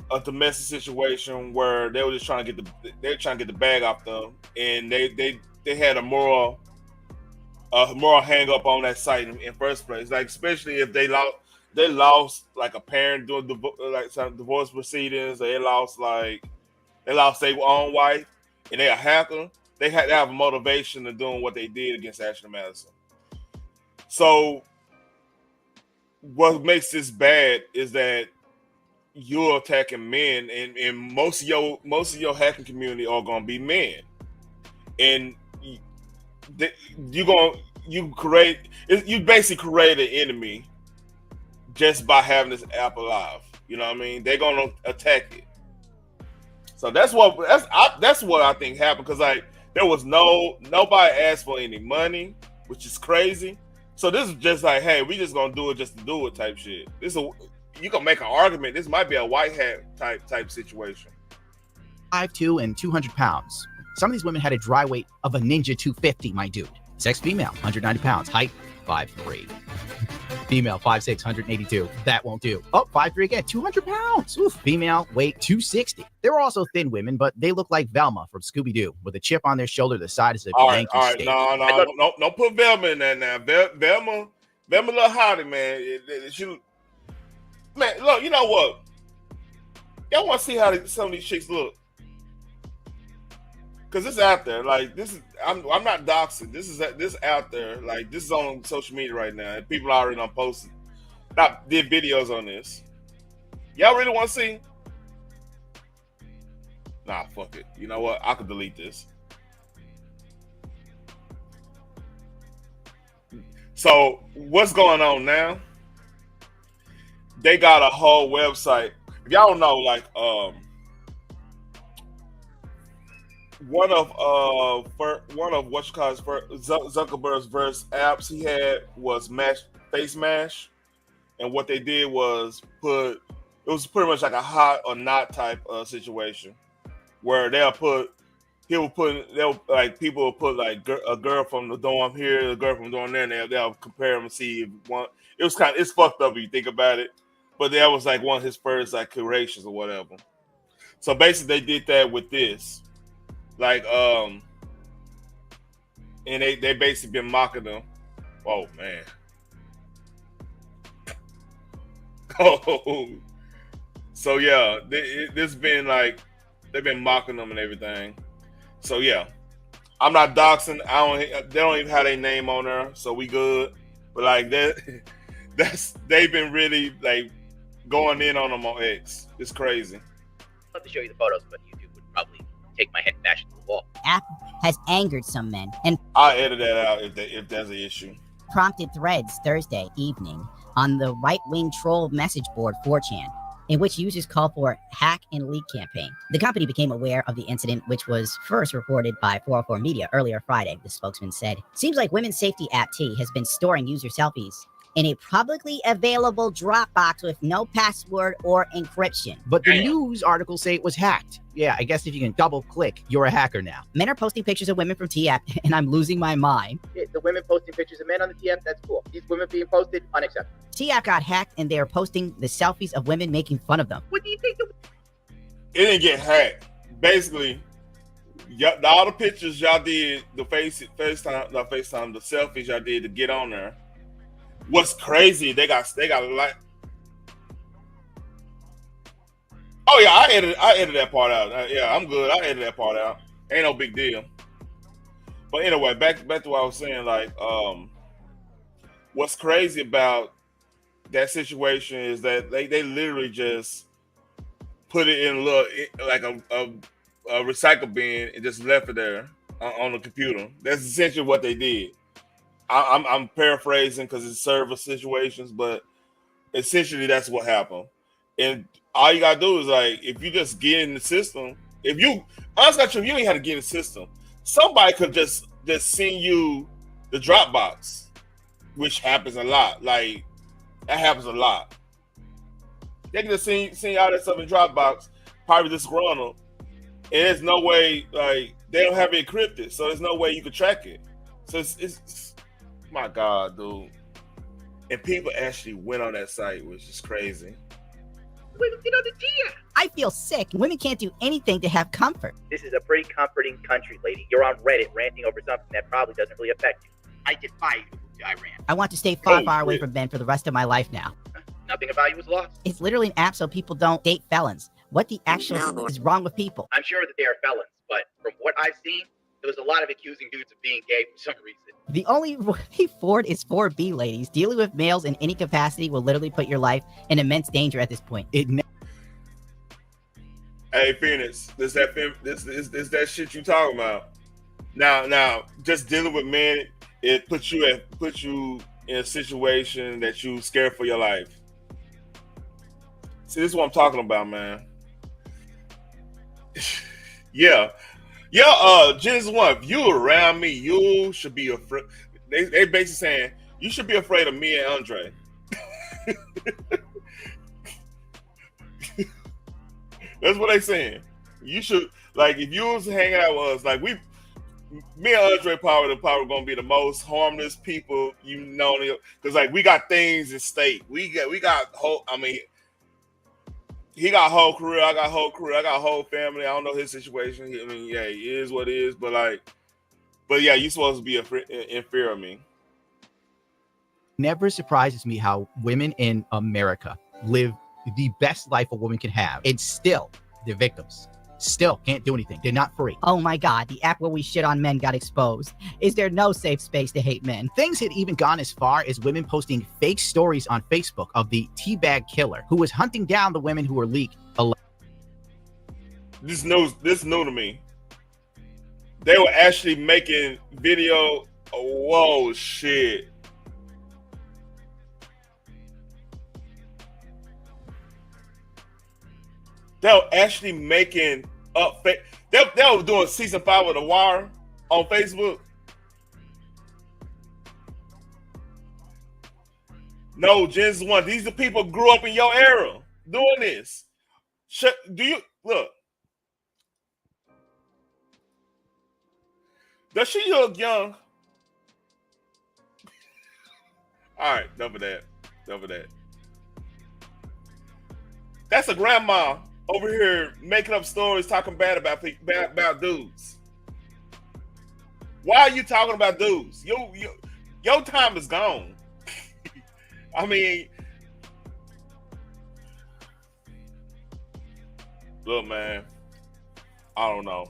a domestic situation where they were just trying to get the bag off them, and they had a moral hang up on that site in first place. Like especially if they lost like a parent doing like some divorce proceedings, or they lost their own wife, and they're a hacker. They had to have a motivation in doing what they did against Ashley Madison. So what makes this bad is that you're attacking men, and most of your hacking community are gonna be men, and you basically create an enemy just by having this app alive. You know what I mean? They're gonna attack it. So that's what I think happened, because like there was nobody asked for any money, which is crazy. So this is just like, hey, we just gonna do it just to do it type shit. You can make an argument. This might be a white hat type situation. 5'2" and 200 pounds. Some of these women had a dry weight of a Ninja 250, my dude. Sex female, 190 pounds. Height, 5'3". Female, 5'6", 182. That won't do. Oh, 5'3" again, 200 pounds. Oof. Female, weight 260. There were also thin women, but they look like Velma from Scooby-Doo with a chip on their shoulder the size of all Yankee right, Stadium. no, don't put Velma in there now. Velma, little hottie, man. Man, look, you know what? Y'all want to see how some of these chicks look? Cause it's out there. Like this is, I'm not doxing. This out there. Like this is on social media right now. And people already done posted, did videos on this. Y'all really want to see? Nah, fuck it. You know what? I could delete this. So what's going on now? They got a whole website. If y'all don't know, like one of what you call Zuckerberg's first apps he had was Face Mash, and what they did was it was pretty much like a hot or not type situation, where people will put like a girl from the dorm here, a girl from the dorm there, and they'll compare them and see if one. It's fucked up if you think about it, but that was like one of his first like curations or whatever. So basically, they did that with this. Like, and they basically been mocking them. Oh, man. Oh. So, yeah, this been like, they've been mocking them and everything. So, yeah. I'm not doxing. They don't even have their name on there, so we good. But, like, they've been really, like, going in on them on X. It's crazy. I'd love to show you the photos, but YouTube would probably take my head and bash into the wall. App has angered some men and I'll edit that out if there's an issue. Prompted threads Thursday evening on the right-wing troll message board 4chan, in which users call for hack and leak campaign. The company became aware of the incident, which was first reported by 404 Media earlier Friday, the spokesman said. Seems like women's safety app T has been storing user selfies in a publicly available Dropbox with no password or encryption. But the news articles say it was hacked. Yeah, I guess if you can double click, you're a hacker now. Men are posting pictures of women from T-App, and I'm losing my mind. The women posting pictures of men on the TF, that's cool. These women being posted, unacceptable. T-App got hacked, and they are posting the selfies of women making fun of them. What do you think? It didn't get hacked. Basically, all the pictures y'all did, the FaceTime, the selfies y'all did to get on there. What's crazy? They got like. Oh yeah, I edited that part out. Yeah, I'm good. I edited that part out. Ain't no big deal. But anyway, back to what I was saying. Like, what's crazy about that situation is that they literally just put it in a little like a recycle bin and just left it there on the computer. That's essentially what they did. I'm paraphrasing because it's server situations, but essentially that's what happened. And all you gotta do is like, if you just get in the system, if you ain't had to get in the system, somebody could just send you the Dropbox, which happens a lot. Like that happens a lot. They can just send all that stuff in Dropbox, probably just run them, and there's no way, like they don't have it encrypted, so there's no way you can track it. So it's my God, dude. And people actually went on that site, which is crazy. Women get on the TF. I feel sick. Women can't do anything to have comfort. This is a pretty comforting country, lady. You're on Reddit ranting over something that probably doesn't really affect you. I defy you to move to Iran. I want to stay far away from men for the rest of my life now. Nothing of value was lost. It's literally an app so people don't date felons. What the actual is wrong with people? I'm sure that they are felons, but from what I've seen, there was a lot of accusing dudes of being gay for some reason. The only way forward is 4B, ladies. Dealing with males in any capacity will literally put your life in immense danger at this point. Hey, Phoenix, this that shit you talking about. Now, just dealing with men, it puts you in a situation that you scared for your life. See, this is what I'm talking about, man. Yeah, Genesis 1, if you around me, you should be afraid. They basically saying you should be afraid of me and Andre. That's what they saying. You should. Like if you was hanging out with us, like me and Andre probably gonna be the most harmless people you know, because like we got things at stake. We got whole. I mean, he got whole career. I got whole career. I got whole family. I don't know his situation. I mean, yeah, it is what it is. But yeah, you supposed to be in fear of me. Never surprises me how women in America live the best life a woman can have, and still they're victims. Still can't do anything. They're not free. Oh my God, the app where we shit on men got exposed. Is there no safe space to hate men? Things had even gone as far as women posting fake stories on Facebook of the teabag killer who was hunting down the women who were leaked. This new to me. They were actually making video. Whoa, shit. They were actually making up fake. They were doing season 5 of The Wire on Facebook. No, Gen 1. These are people who grew up in your era doing this. Do you look? Does she look young? All right, enough of that. Enough of that. That's a grandma over here making up stories, talking bad about dudes. Why are you talking about dudes? Your time is gone. I mean, look, man. I don't know.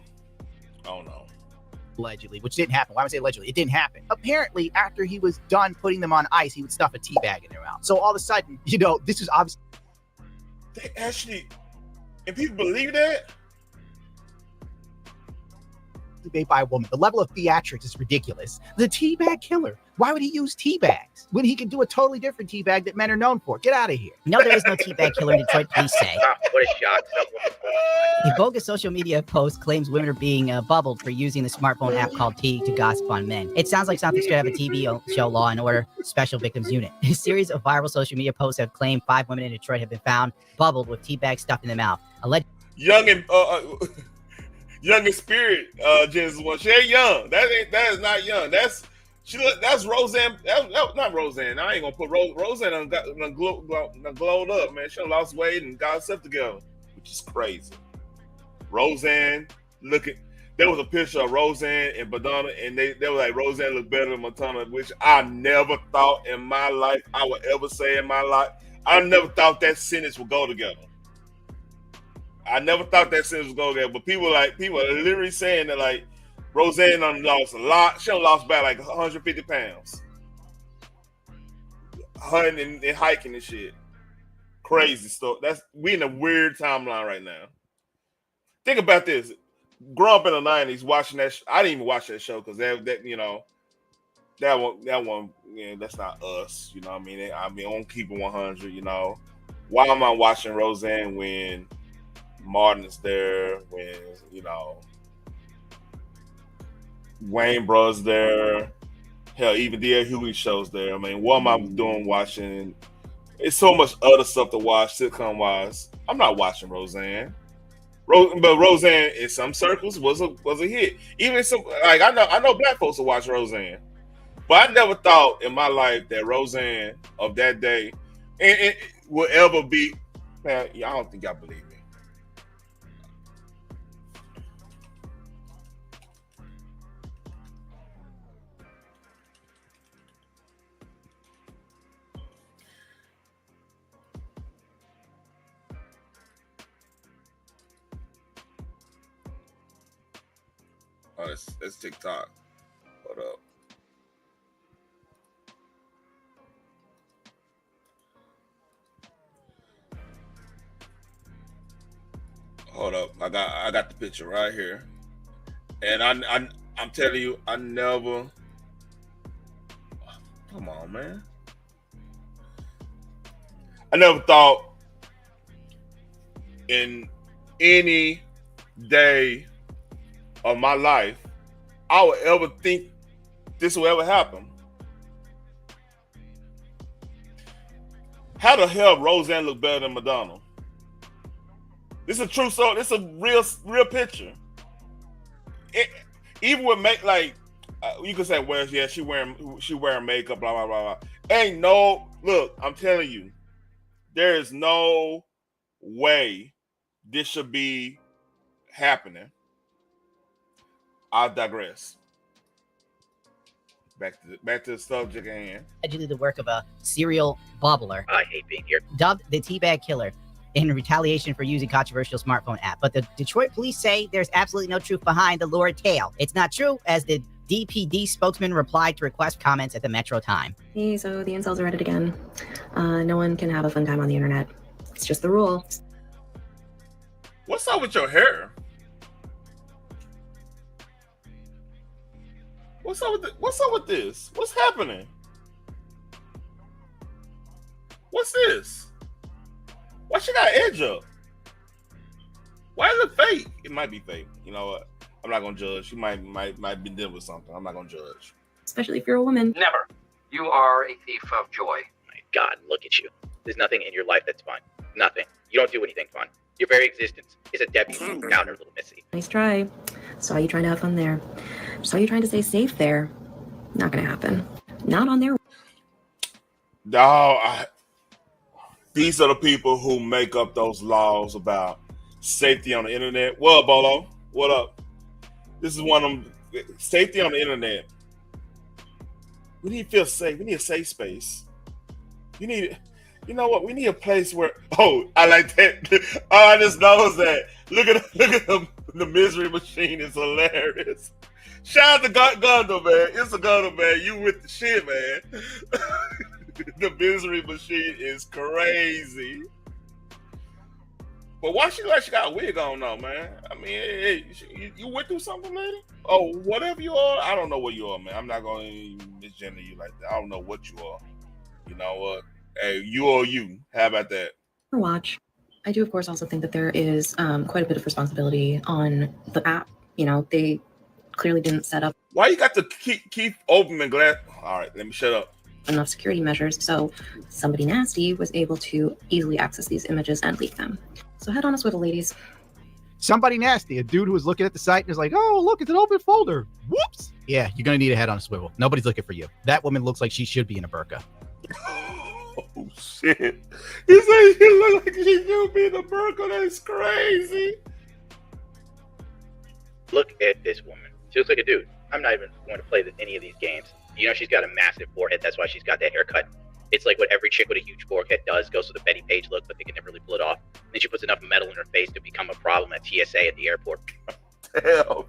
Allegedly, which didn't happen. Why would I say allegedly? It didn't happen. Apparently, after he was done putting them on ice, he would stuff a tea bag in their mouth. So all of a sudden, this is obviously. They actually, and people believe that? Made by a woman. The level of theatrics is ridiculous. The teabag killer. Why would he use tea bags when he could do a totally different tea bag that men are known for? Get out of here. No, there is no teabag killer in Detroit, police say. What a shock. A bogus social media post claims women are being bubbled for using the smartphone app called T to gossip on men. It sounds like something straight out of a TV show, Law and Order Special Victims Unit. A series of viral social media posts have claimed 5 women in Detroit have been found bubbled with tea bags stuffed in their mouth. Young in spirit, Gen 1. She ain't young. That is not young. That's Roseanne. That's not Roseanne. I ain't gonna put Roseanne done glowed up, man. She done lost weight and got herself together, which is crazy. Roseanne there was a picture of Roseanne and Madonna, and they were like, Roseanne looked better than Madonna, which I never thought in my life I would ever say in my life. I never thought that sentence would go together. I never thought that sentence would go together. But people are literally saying that like Roseanne done lost a lot. She done lost about like 150 pounds. Hunting and hiking and shit. Crazy stuff. We in a weird timeline right now. Think about this. Growing up in the 90s, watching that. I didn't even watch that show because that one, that's not us. You know what I mean? I won't keep it 100. Why am I watching Roseanne when Martin is there? When Wayne Bros there? Hell, even D.L. Hughley shows there. I mean, what am I doing watching? It's so much other stuff to watch, sitcom wise. I'm not watching Roseanne. But Roseanne in some circles was a hit. Even some like I know black folks will watch Roseanne, but I never thought in my life that Roseanne of that day and will ever be. Man, I don't think y'all believe me. Oh, that's TikTok. Hold up. Hold up. I got the picture right here. And I'm telling you, I never. Come on, man. I never thought in any day of my life I would ever think this will ever happen. How the hell Roseanne look better than Madonna? This is a true story. This is a real picture. even with make like you could say, well, yeah, she wearing makeup, blah blah blah blah. Ain't no look. I'm telling you, there is no way this should be happening. I'll digress. Back to the subject at hand. Allegedly the work of a serial bubbler. I hate being here. Dubbed the Teabag Killer in retaliation for using controversial smartphone app. But the Detroit police say there's absolutely no truth behind the lurid tale. It's not true, as the DPD spokesman replied to request comments at the Metro Time. Hey, so the incels are at it again. No one can have a fun time on the internet. It's just the rule. What's up with your hair? What's up with this? What's happening? What's this? Why she got edge up? Why is it fake? It might be fake. You know what? I'm not gonna judge. She might be dealing with something. I'm not gonna judge. Especially if you're a woman. Never. You are a thief of joy. My God, look at you. There's nothing in your life that's fun. Nothing. You don't do anything fun. Your very existence is a Debbie Downer, little missy. Nice try. Saw you trying to have fun there. Saw you trying to stay safe there. Not gonna happen. Not on their. No, these are the people who make up those laws about safety on the internet. What up, Bolo? What up? This is one of them. Safety on the internet. We need to feel safe. We need a safe space. You know what? We need a place where. Oh, I like that. All I just know is that. Look at the misery machine is hilarious. Shout out to Gundam, man. It's a Gundam, man. You with the shit, man. The misery machine is crazy. But why she got a wig on though, man? I mean, hey, you went through something, lady? Oh, whatever you are, I don't know what you are, man. I'm not going to misgender you like that. I don't know what you are. You know what? Hey, you or you. How about that? Watch. I do, of course, also think that there is quite a bit of responsibility on the app. You know, they clearly didn't set up. Why you got to keep opening glass? All right, let me shut up. Enough security measures, so somebody nasty was able to easily access these images and leak them. So head on a swivel, ladies. Somebody nasty, a dude who was looking at the site and is like, oh, look, it's an open folder. Whoops. Yeah, you're going to need a head on a swivel. Nobody's looking for you. That woman looks like she should be in a burqa. Oh, shit. He said she look like she should be in a burqa. That's crazy. Look at this woman. She looks like a dude. I'm not even going to play any of these games. You know, she's got a massive forehead. That's why she's got that haircut. It's like what every chick with a huge forehead does, goes to the Betty Page look, but they can never really pull it off. And then she puts enough metal in her face to become a problem at TSA at the airport. Hell.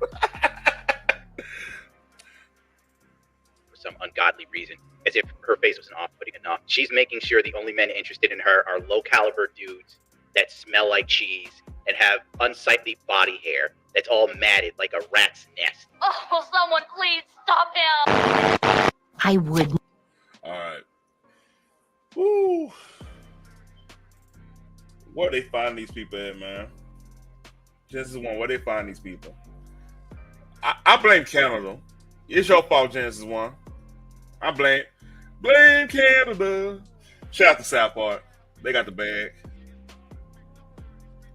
For some ungodly reason, as if her face wasn't off-putting enough. She's making sure the only men interested in her are low-caliber dudes that smell like cheese and have unsightly body hair that's all matted like a rat's nest. Oh, someone please stop him. I would. All right. Woo. Where they find these people at, man? Genesis 1, where they find these people? I blame Canada. It's your fault, Genesis 1. I blame Canada. Shout out to South Park. They got the bag.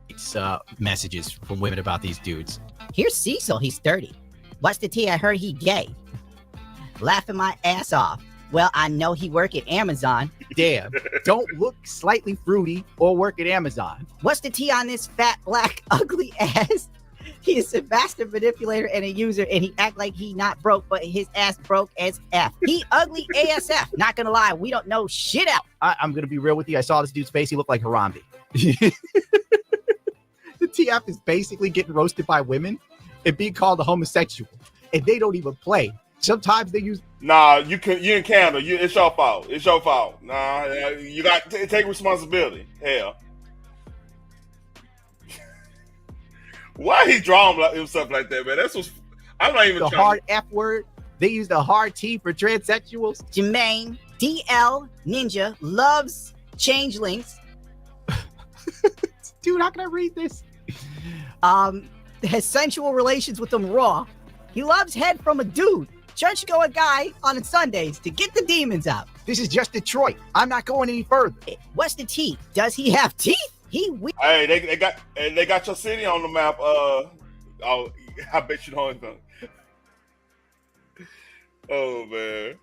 It's messages from women about these dudes. Here's Cecil, he's 30. What's the tea? I heard he gay. Laughing my ass off. Well, I know he work at Amazon. Damn, don't look slightly fruity or work at Amazon. What's the tea on this fat, black, ugly ass? He is a master manipulator and a user, and he act like he not broke, but his ass broke as F. He ugly ASF. Not gonna lie, we don't know shit out. I'm gonna be real with you. I saw this dude's face. He looked like Harambe. The TF is basically getting roasted by women and being called a homosexual, and they don't even play. Sometimes they use. Nah, you in Canada. It's your fault. It's your fault. Nah, you got to take responsibility. Hell, why he drawing himself like that, man? That's what's. I'm not even the hard F word. They use the hard T for transsexuals. Jermaine DL Ninja loves changelings. Dude, how can I read this? Has sensual relations with them raw. He loves head from a dude. Church-going guy on Sundays to get the demons out. This is just Detroit. I'm not going any further. What's the teeth? Does he have teeth? Hey, they got your city on the map. Oh, I bet you don't know. Oh man.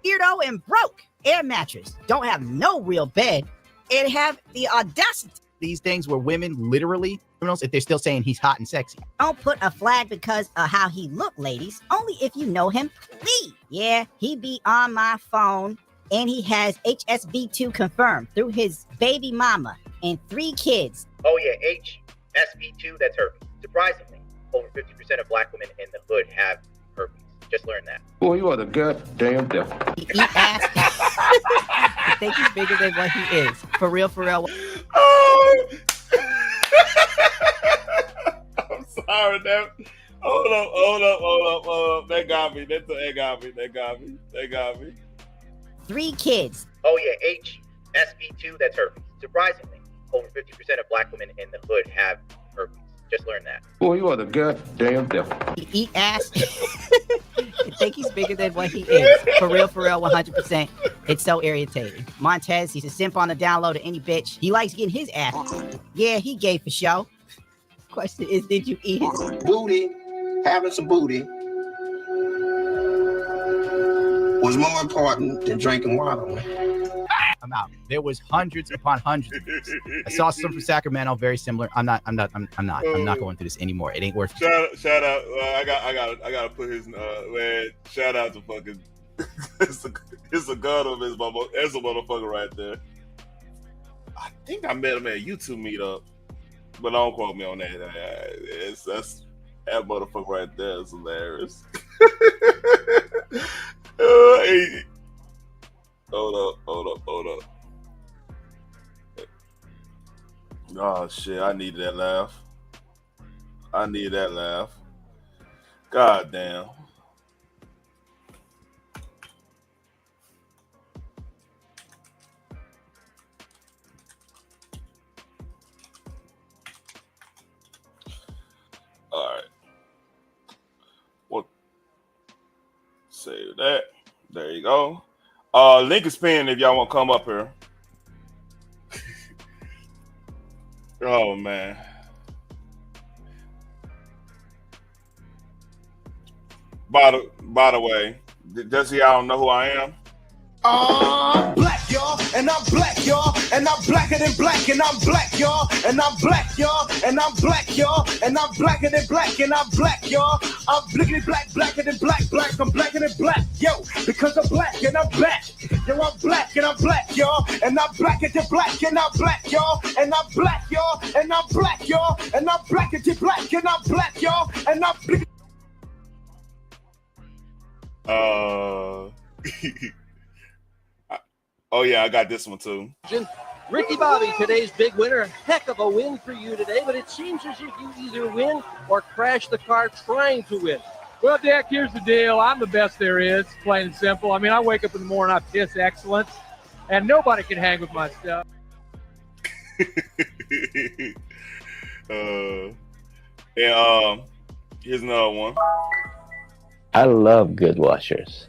Weirdo and broke air mattress. Don't have no real bed and have the audacity. These things where women literally criminals if they're still saying he's hot and sexy. Don't put a flag because of how he look, ladies. Only if you know him, please. Yeah, he be on my phone and he has HSV2 confirmed through his baby mama and 3 kids. Oh yeah, HSV2, that's herpes. Surprisingly, over 50% of black women in the hood have herpes. Just learned that. Boy, you are the goddamn devil. He eat ass. I think he's bigger than what he is. For real, for real. Oh. I'm sorry, that. Hold up. That got me. That got me. 3 kids. Oh yeah, HSV2, that's herpes. Surprisingly, over 50% of black women in the hood have herpes. Just learned that. Boy, you are the goddamn devil. He eat ass. I think he's bigger than what he is. For real, 100%. It's so irritating. Montez, he's a simp on the download of any bitch. He likes getting his ass. Yeah, he gay for show. Question is, did you eat it? Booty, having some booty was more important than drinking water, man. I'm out. There was hundreds upon hundreds of these. I saw some from Sacramento, very similar. I'm not going through this anymore. It ain't worth it. Shout out. I gotta put his man. Shout out to fucking. it's a gun of his mama. That's a motherfucker right there. I think I met him at a YouTube meetup, but don't quote me on that. That's that motherfucker right there is hilarious. Hey. Hold up. Oh shit, I needed that laugh. God damn. All right. What? Save that. There you go. Link is pinned if y'all want to come up here. Oh man. By the way, does y'all know who I am? Black, y'all, and I'm black, y'all, and I'm blacker than black, and I'm black, y'all, and I'm black, y'all, and I'm black, y'all, and I'm blacker than black, and I'm black, y'all. I'm blickety black, blacker than black, I'm blacker than black, yo, because I'm black and I'm black. Yo, I'm black and I'm black, y'all, and I'm blacker than black, and I'm black, y'all, and I'm black, y'all, and I'm black, y'all, and I'm blacker than black, and I'm black, y'all, and I'm blickety. Oh yeah, I got this one too. Ricky Bobby, today's big winner. Heck of a win for you today, but it seems as if you either win or crash the car trying to win. Well, Dak, here's the deal. I'm the best there is, plain and simple. I mean, I wake up in the morning, I piss excellence, and nobody can hang with my stuff. Here's another one. I love good washers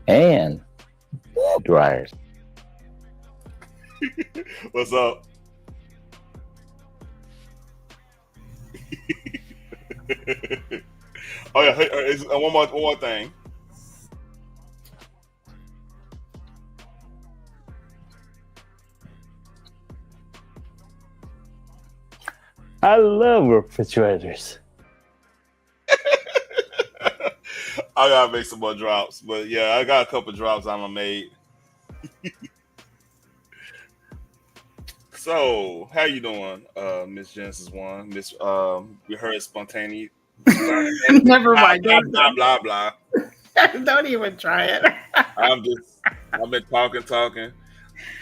and dryers. What's up? Oh yeah, one more thing. I love refrigerators. I gotta make some more drops, but yeah, I got a couple drops I'm gonna make. So, how you doing, Miss Genesis One? Miss, we heard spontaneous. Never mind. Blah blah. Don't even try it. I've been talking.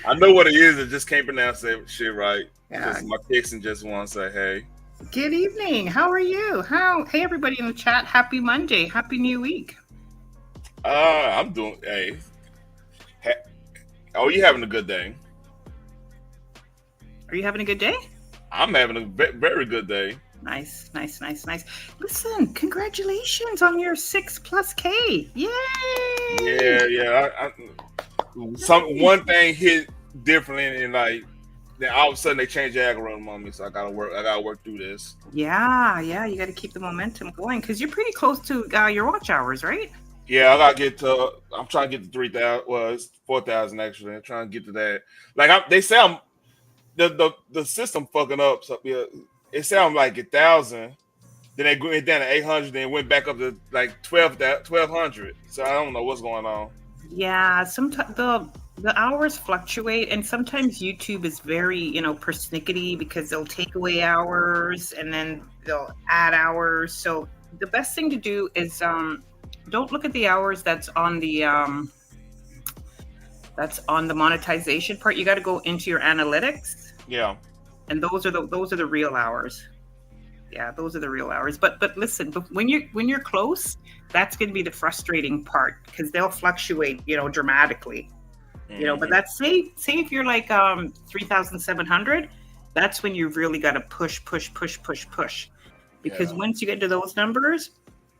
I know what it is. I just can't pronounce that shit right. Yeah. My Texan just want to say, hey. Good evening. How are you? Hey, everybody in the chat. Happy Monday. Happy New Week. I'm doing. Hey. Oh, you having a good day? Are you having a good day? I'm having a very good day. Nice. Listen, congratulations on your 6+K. Yay! Yeah. One thing hit differently, and like then all of a sudden they change the algorithm on me, so I gotta work through this. Yeah, you got to keep the momentum going because you're pretty close to your watch hours, right? Yeah, I gotta get to. I'm trying to get to 3,000. Well, it's 4,000 actually. I'm trying to get to that. Like they say, I'm the system fucking up. So yeah, it sounds like 1,000. Then they went down to 800. Then went back up to like 1,200. So I don't know what's going on. Yeah, sometimes the hours fluctuate, and sometimes YouTube is very, persnickety because they'll take away hours and then they'll add hours. So the best thing to do is don't look at the hours that's on the monetization part. You got to go into your analytics, Yeah. and those are the real hours. Yeah, those are the real hours. But listen, when you're close, that's going to be the frustrating part because they'll fluctuate, dramatically. But that's say if you're like 3,700, that's when you really got to push, because once you get to those numbers,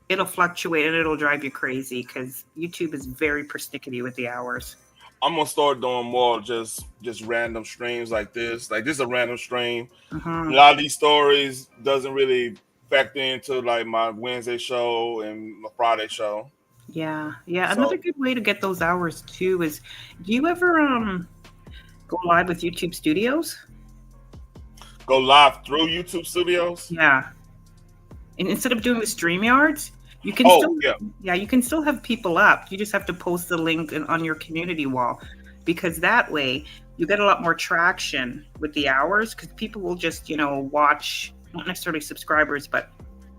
it'll fluctuate and it'll drive you crazy because YouTube is very persnickety with the hours. I'm gonna start doing more just random streams like this. Like this is a random stream. Mm-hmm. A lot of these stories doesn't really factor into like my Wednesday show and my Friday show. Yeah. Another good way to get those hours too is, do you ever go live with YouTube Studios? Go live through YouTube Studios? Yeah. And instead of doing the StreamYards, you can you can still have people up. You just have to post the link on your community wall, because that way you get a lot more traction with the hours, because people will just, watch, not necessarily subscribers, but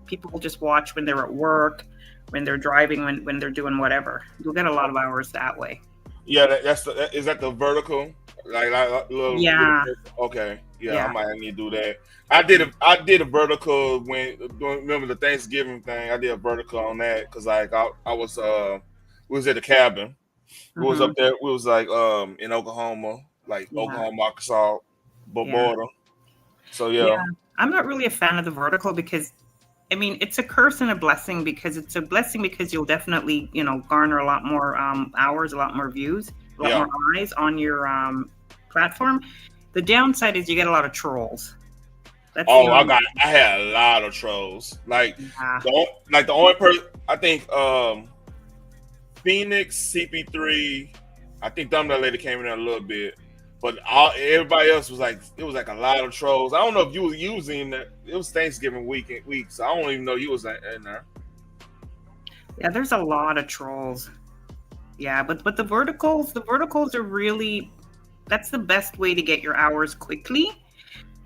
people will just watch when they're at work, when they're driving, when they're doing whatever. You'll get a lot of hours that way. Yeah, is that the vertical? Like little, yeah. Okay. Yeah, I might need to do that. I did a vertical remember the Thanksgiving thing. I did a vertical on that because like I was we was at the cabin. We was up there. We was like in Oklahoma, Oklahoma, Arkansas border. So yeah, I'm not really a fan of the vertical because, I mean, it's a curse and a blessing, because it's a blessing because you'll definitely, garner a lot more hours, a lot more views, a lot more eyes on your platform. The downside is you get a lot of trolls. I had a lot of trolls. Like the only person I think Phoenix, CP3, I think Thumbnail Lady came in there a little bit, but everybody else was like, it was like a lot of trolls. I don't know if you was using that. It was Thanksgiving week, so I don't even know you was in there. Yeah, there's a lot of trolls. Yeah, but the verticals are really, that's the best way to get your hours quickly.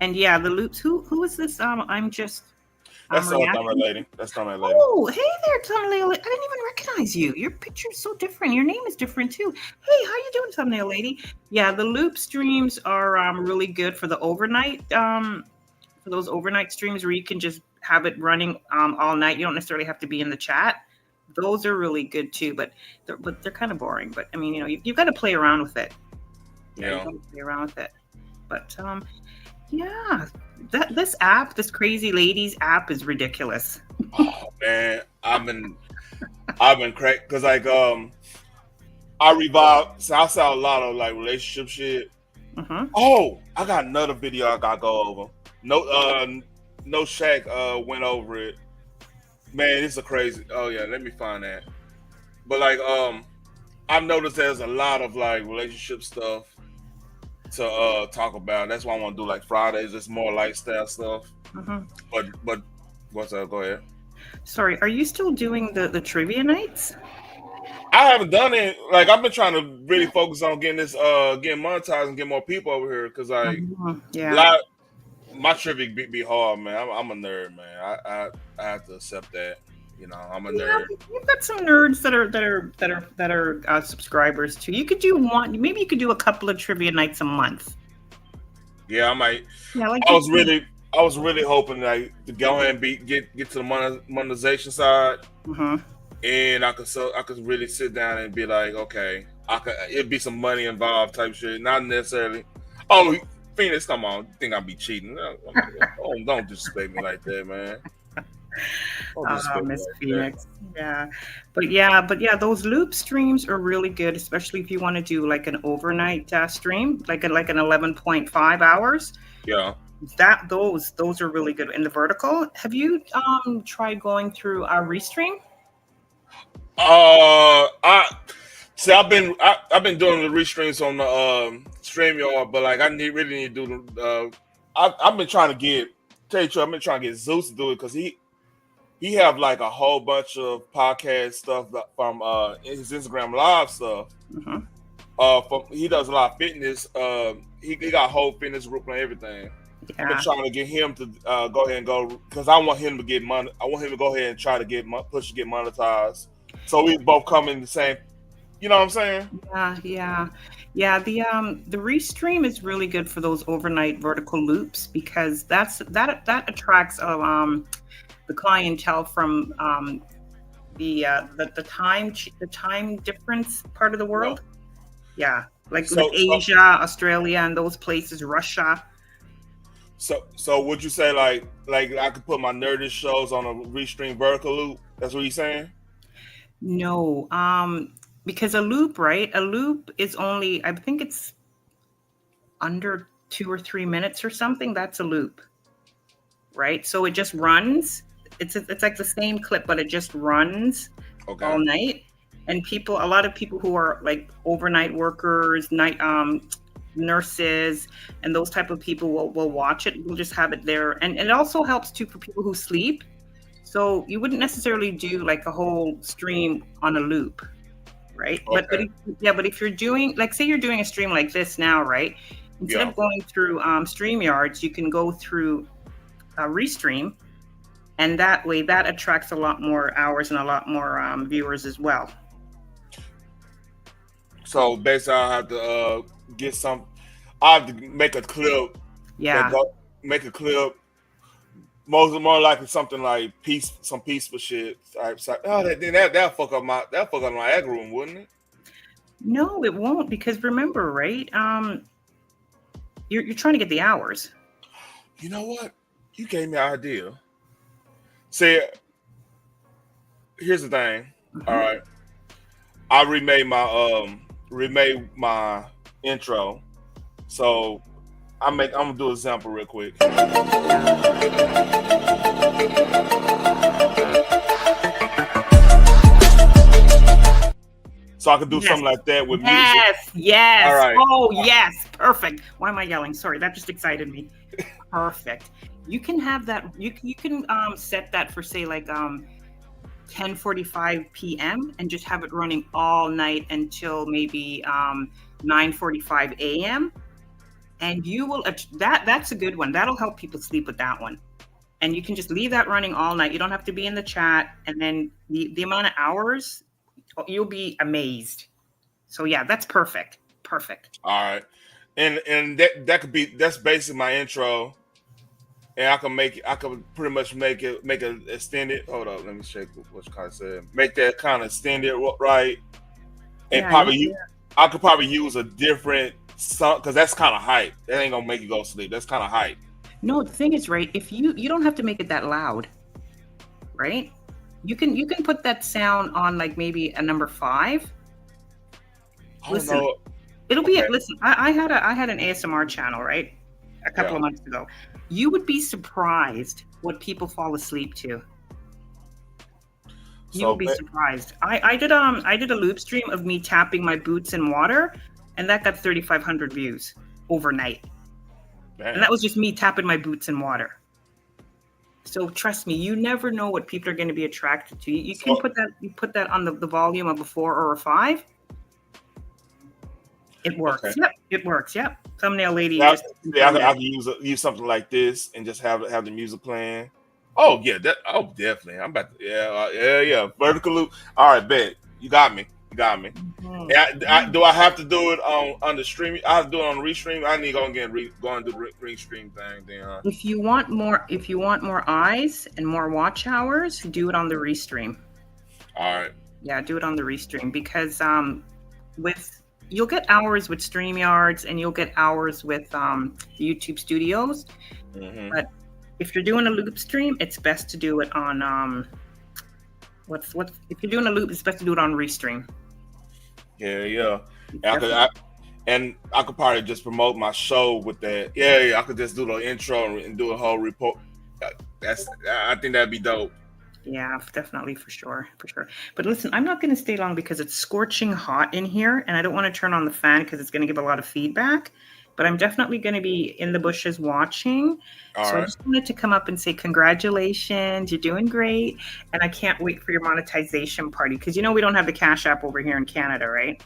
And yeah, the loops. Who is this? That's Thumbnail Lady. That's Thumbnail Lady. Oh, hey there, Thumbnail Lady. I didn't even recognize you. Your picture's so different. Your name is different too. Hey, how you doing, Thumbnail Lady? Yeah, the loop streams are really good for the overnight. For those overnight streams where you can just have it running all night. You don't necessarily have to be in the chat. Those are really good too, but they're kind of boring. But I mean, you've got to play around with it. Yeah, you got to play around with it. But yeah, this Crazy Ladies app is ridiculous. Oh man, I've been cracked because like I revived. So I saw a lot of like relationship shit. Oh, I got another video I gotta go over. No Shaq went over it. Man, it's a crazy. Oh yeah, let me find that. But like I've noticed there's a lot of like relationship stuff to talk about. That's why I want to do like Fridays. It's more lifestyle stuff. But what's up? Go ahead. Sorry, are you still doing the trivia nights? I haven't done it. Like I've been trying to really focus on getting this getting monetized and get more people over here, because like my trivia be hard, man. I'm a nerd, man. I have to accept that. I'm a nerd. You've got some nerds that are subscribers too. You could do maybe you could do a couple of trivia nights a month. Yeah, I might. Yeah, I was really hoping like to go ahead and get to the monetization side, and I could really sit down and be like, okay, it'd be some money involved type shit, not necessarily. Oh, Phoenix, come on, you think I'd be cheating? Don't disrespect me like that, man. Miss Phoenix. Yeah. But yeah, those loop streams are really good, especially if you want to do like an overnight stream, like an 11.5 hours. Yeah. Those are really good. In the vertical, have you tried going through our Restream? I've been doing the restreams on the StreamYard, but like really need to do the. I've been trying to get. Tell you the truth, I've been trying to get Zeus to do it because he have like a whole bunch of podcast stuff from his Instagram live stuff. He does a lot of fitness. He got a whole fitness group and everything. I've been trying to get him to go ahead and go because I want him to get money. I want him to go ahead and try to get monetized. So we both come in the same. You know what I'm saying? Yeah. The Restream is really good for those overnight vertical loops because that attracts the clientele from the time difference part of the world. Yeah, like Asia, Australia, and those places, Russia. So would you say like I could put my nerdish shows on a Restream vertical loop? That's what you're saying? No, because a loop, right? A loop is only, I think it's under 2 or 3 minutes or something. That's a loop, right? So it just runs. It's like the same clip, but it just runs all night. And a lot of people who are like overnight workers, nurses, and those type of people will watch it. We'll just have it there, and it also helps too for people who sleep. So you wouldn't necessarily do like a whole stream on a loop, right? Okay. But if you're doing, like, say you're doing a stream like this now, right? Instead of going through StreamYards, you can go through Restream, and that way that attracts a lot more hours and a lot more viewers as well. So basically, I have to get some. I have to make a clip. Yeah. Make a clip. More likely something like some peaceful shit. That'll fuck up my algorithm, wouldn't it? No, it won't, because remember, right? You're trying to get the hours. You know what? You gave me an idea. See, here's the thing. All right, I remade my intro, so I'm gonna do an example real quick. So I could do something like that with music. Yes. All right. Oh, yes. Perfect. Why am I yelling? Sorry, that just excited me. Perfect. You can have that. You can set that for, say, like 10:45 p.m. and just have it running all night until maybe 9:45 a.m. And you will that's a good one. That'll help people sleep with that one. And you can just leave that running all night. You don't have to be in the chat. And then the amount of hours, you'll be amazed. So yeah, that's perfect. All right. And that's basically my intro. And I can pretty much make it extended. Hold up, let me check what you kind of said. Make that kind of extended, right? And I could probably use a different song because that's kind of hype. That ain't gonna make you go to sleep. That's kind of hype. No, the thing is, right? If you don't have to make it that loud, right? You can put that sound on like maybe a number 5. Listen, it'll be listen. I had an ASMR channel, right? A couple of months ago. You would be surprised what people fall asleep to. You would be surprised. I did a loop stream of me tapping my boots in water, and that got 3,500 views overnight. Damn. And that was just me tapping my boots in water. So trust me, you never know what people are going to be attracted to. You can put that on the volume of a 4 or a 5. It works. Okay. Yep, it works. Yep. Thumbnail lady. I can use something like this and just have the music playing. Oh yeah, definitely. I'm about to yeah. Vertical loop. All right, bet. You got me. Mm-hmm. Do I have to do it on the stream? I have to do it on the Restream. I need to go and do the Restream thing then. Huh? If you want more eyes and more watch hours, do it on the Restream. All right. Yeah, do it on the Restream because you'll get hours with StreamYards and you'll get hours with the YouTube Studios. Mm-hmm. But if you're doing a loop stream, it's best to do it on what's if you're doing a loop, it's best to do it on Restream. Yeah. And I could probably just promote my show with that. Yeah, I could just do the intro and do a whole report. I think that'd be dope. Yeah, definitely, for sure. But listen, I'm not going to stay long because it's scorching hot in here, and I don't want to turn on the fan because it's going to give a lot of feedback. But I'm definitely going to be in the bushes watching. All I right. just wanted to come up and say congratulations, you're doing great, and I can't wait for your monetization party because we don't have the Cash App over here in Canada, right?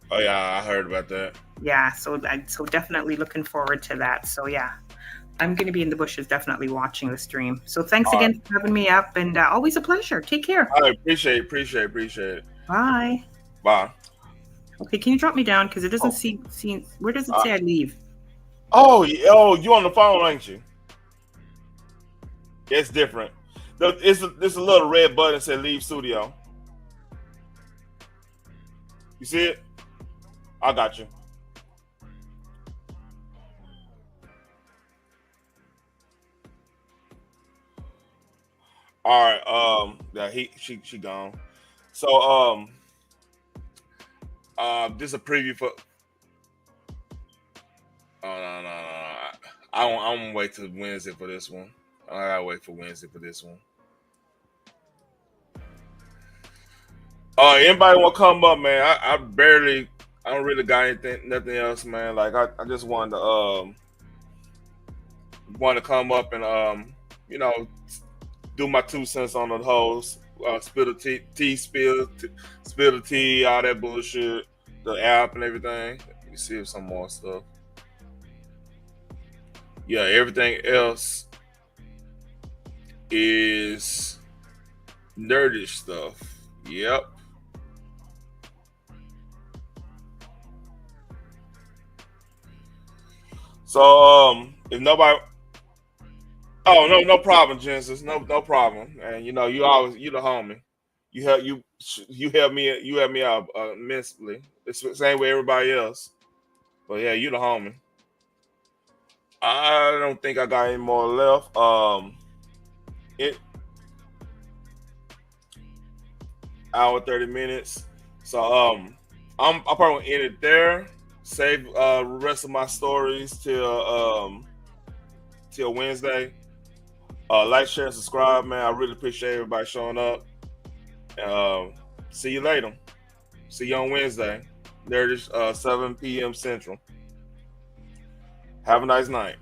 Oh yeah, I heard about that. Yeah, so definitely looking forward to that. So yeah. I'm going to be in the bushes definitely watching the stream. So thanks again for having me up, and always a pleasure. Take care. I appreciate it. Bye. Bye. Okay, can you drop me down? Because it doesn't see where does it say I leave? Oh, you on the phone, ain't you? It's different. It's a little red button that says leave studio. You see it? I got you. All right. Yeah, she gone. So this is a preview for. Oh no. I'm gonna wait till Wednesday for this one. I gotta wait for Wednesday for this one. Anybody want to come up, man? I don't really got nothing else, man. Like I just wanted to come up and do my 2 cents on the hoes, spill the tea, all that bullshit, the app and everything. Let me see if some more stuff. Yeah, everything else is nerdish stuff. Yep. So if nobody. Oh no problem, Genesis. No problem. And you the homie. You help me out immensely. It's the same way everybody else. But yeah, you the homie. I don't think I got any more left. Hour 30 minutes. So I'll probably end it there. Save the rest of my stories till Wednesday. Like, share, and subscribe, man. I really appreciate everybody showing up. See you later. See you on Wednesday. There's 7 p.m. Central. Have a nice night.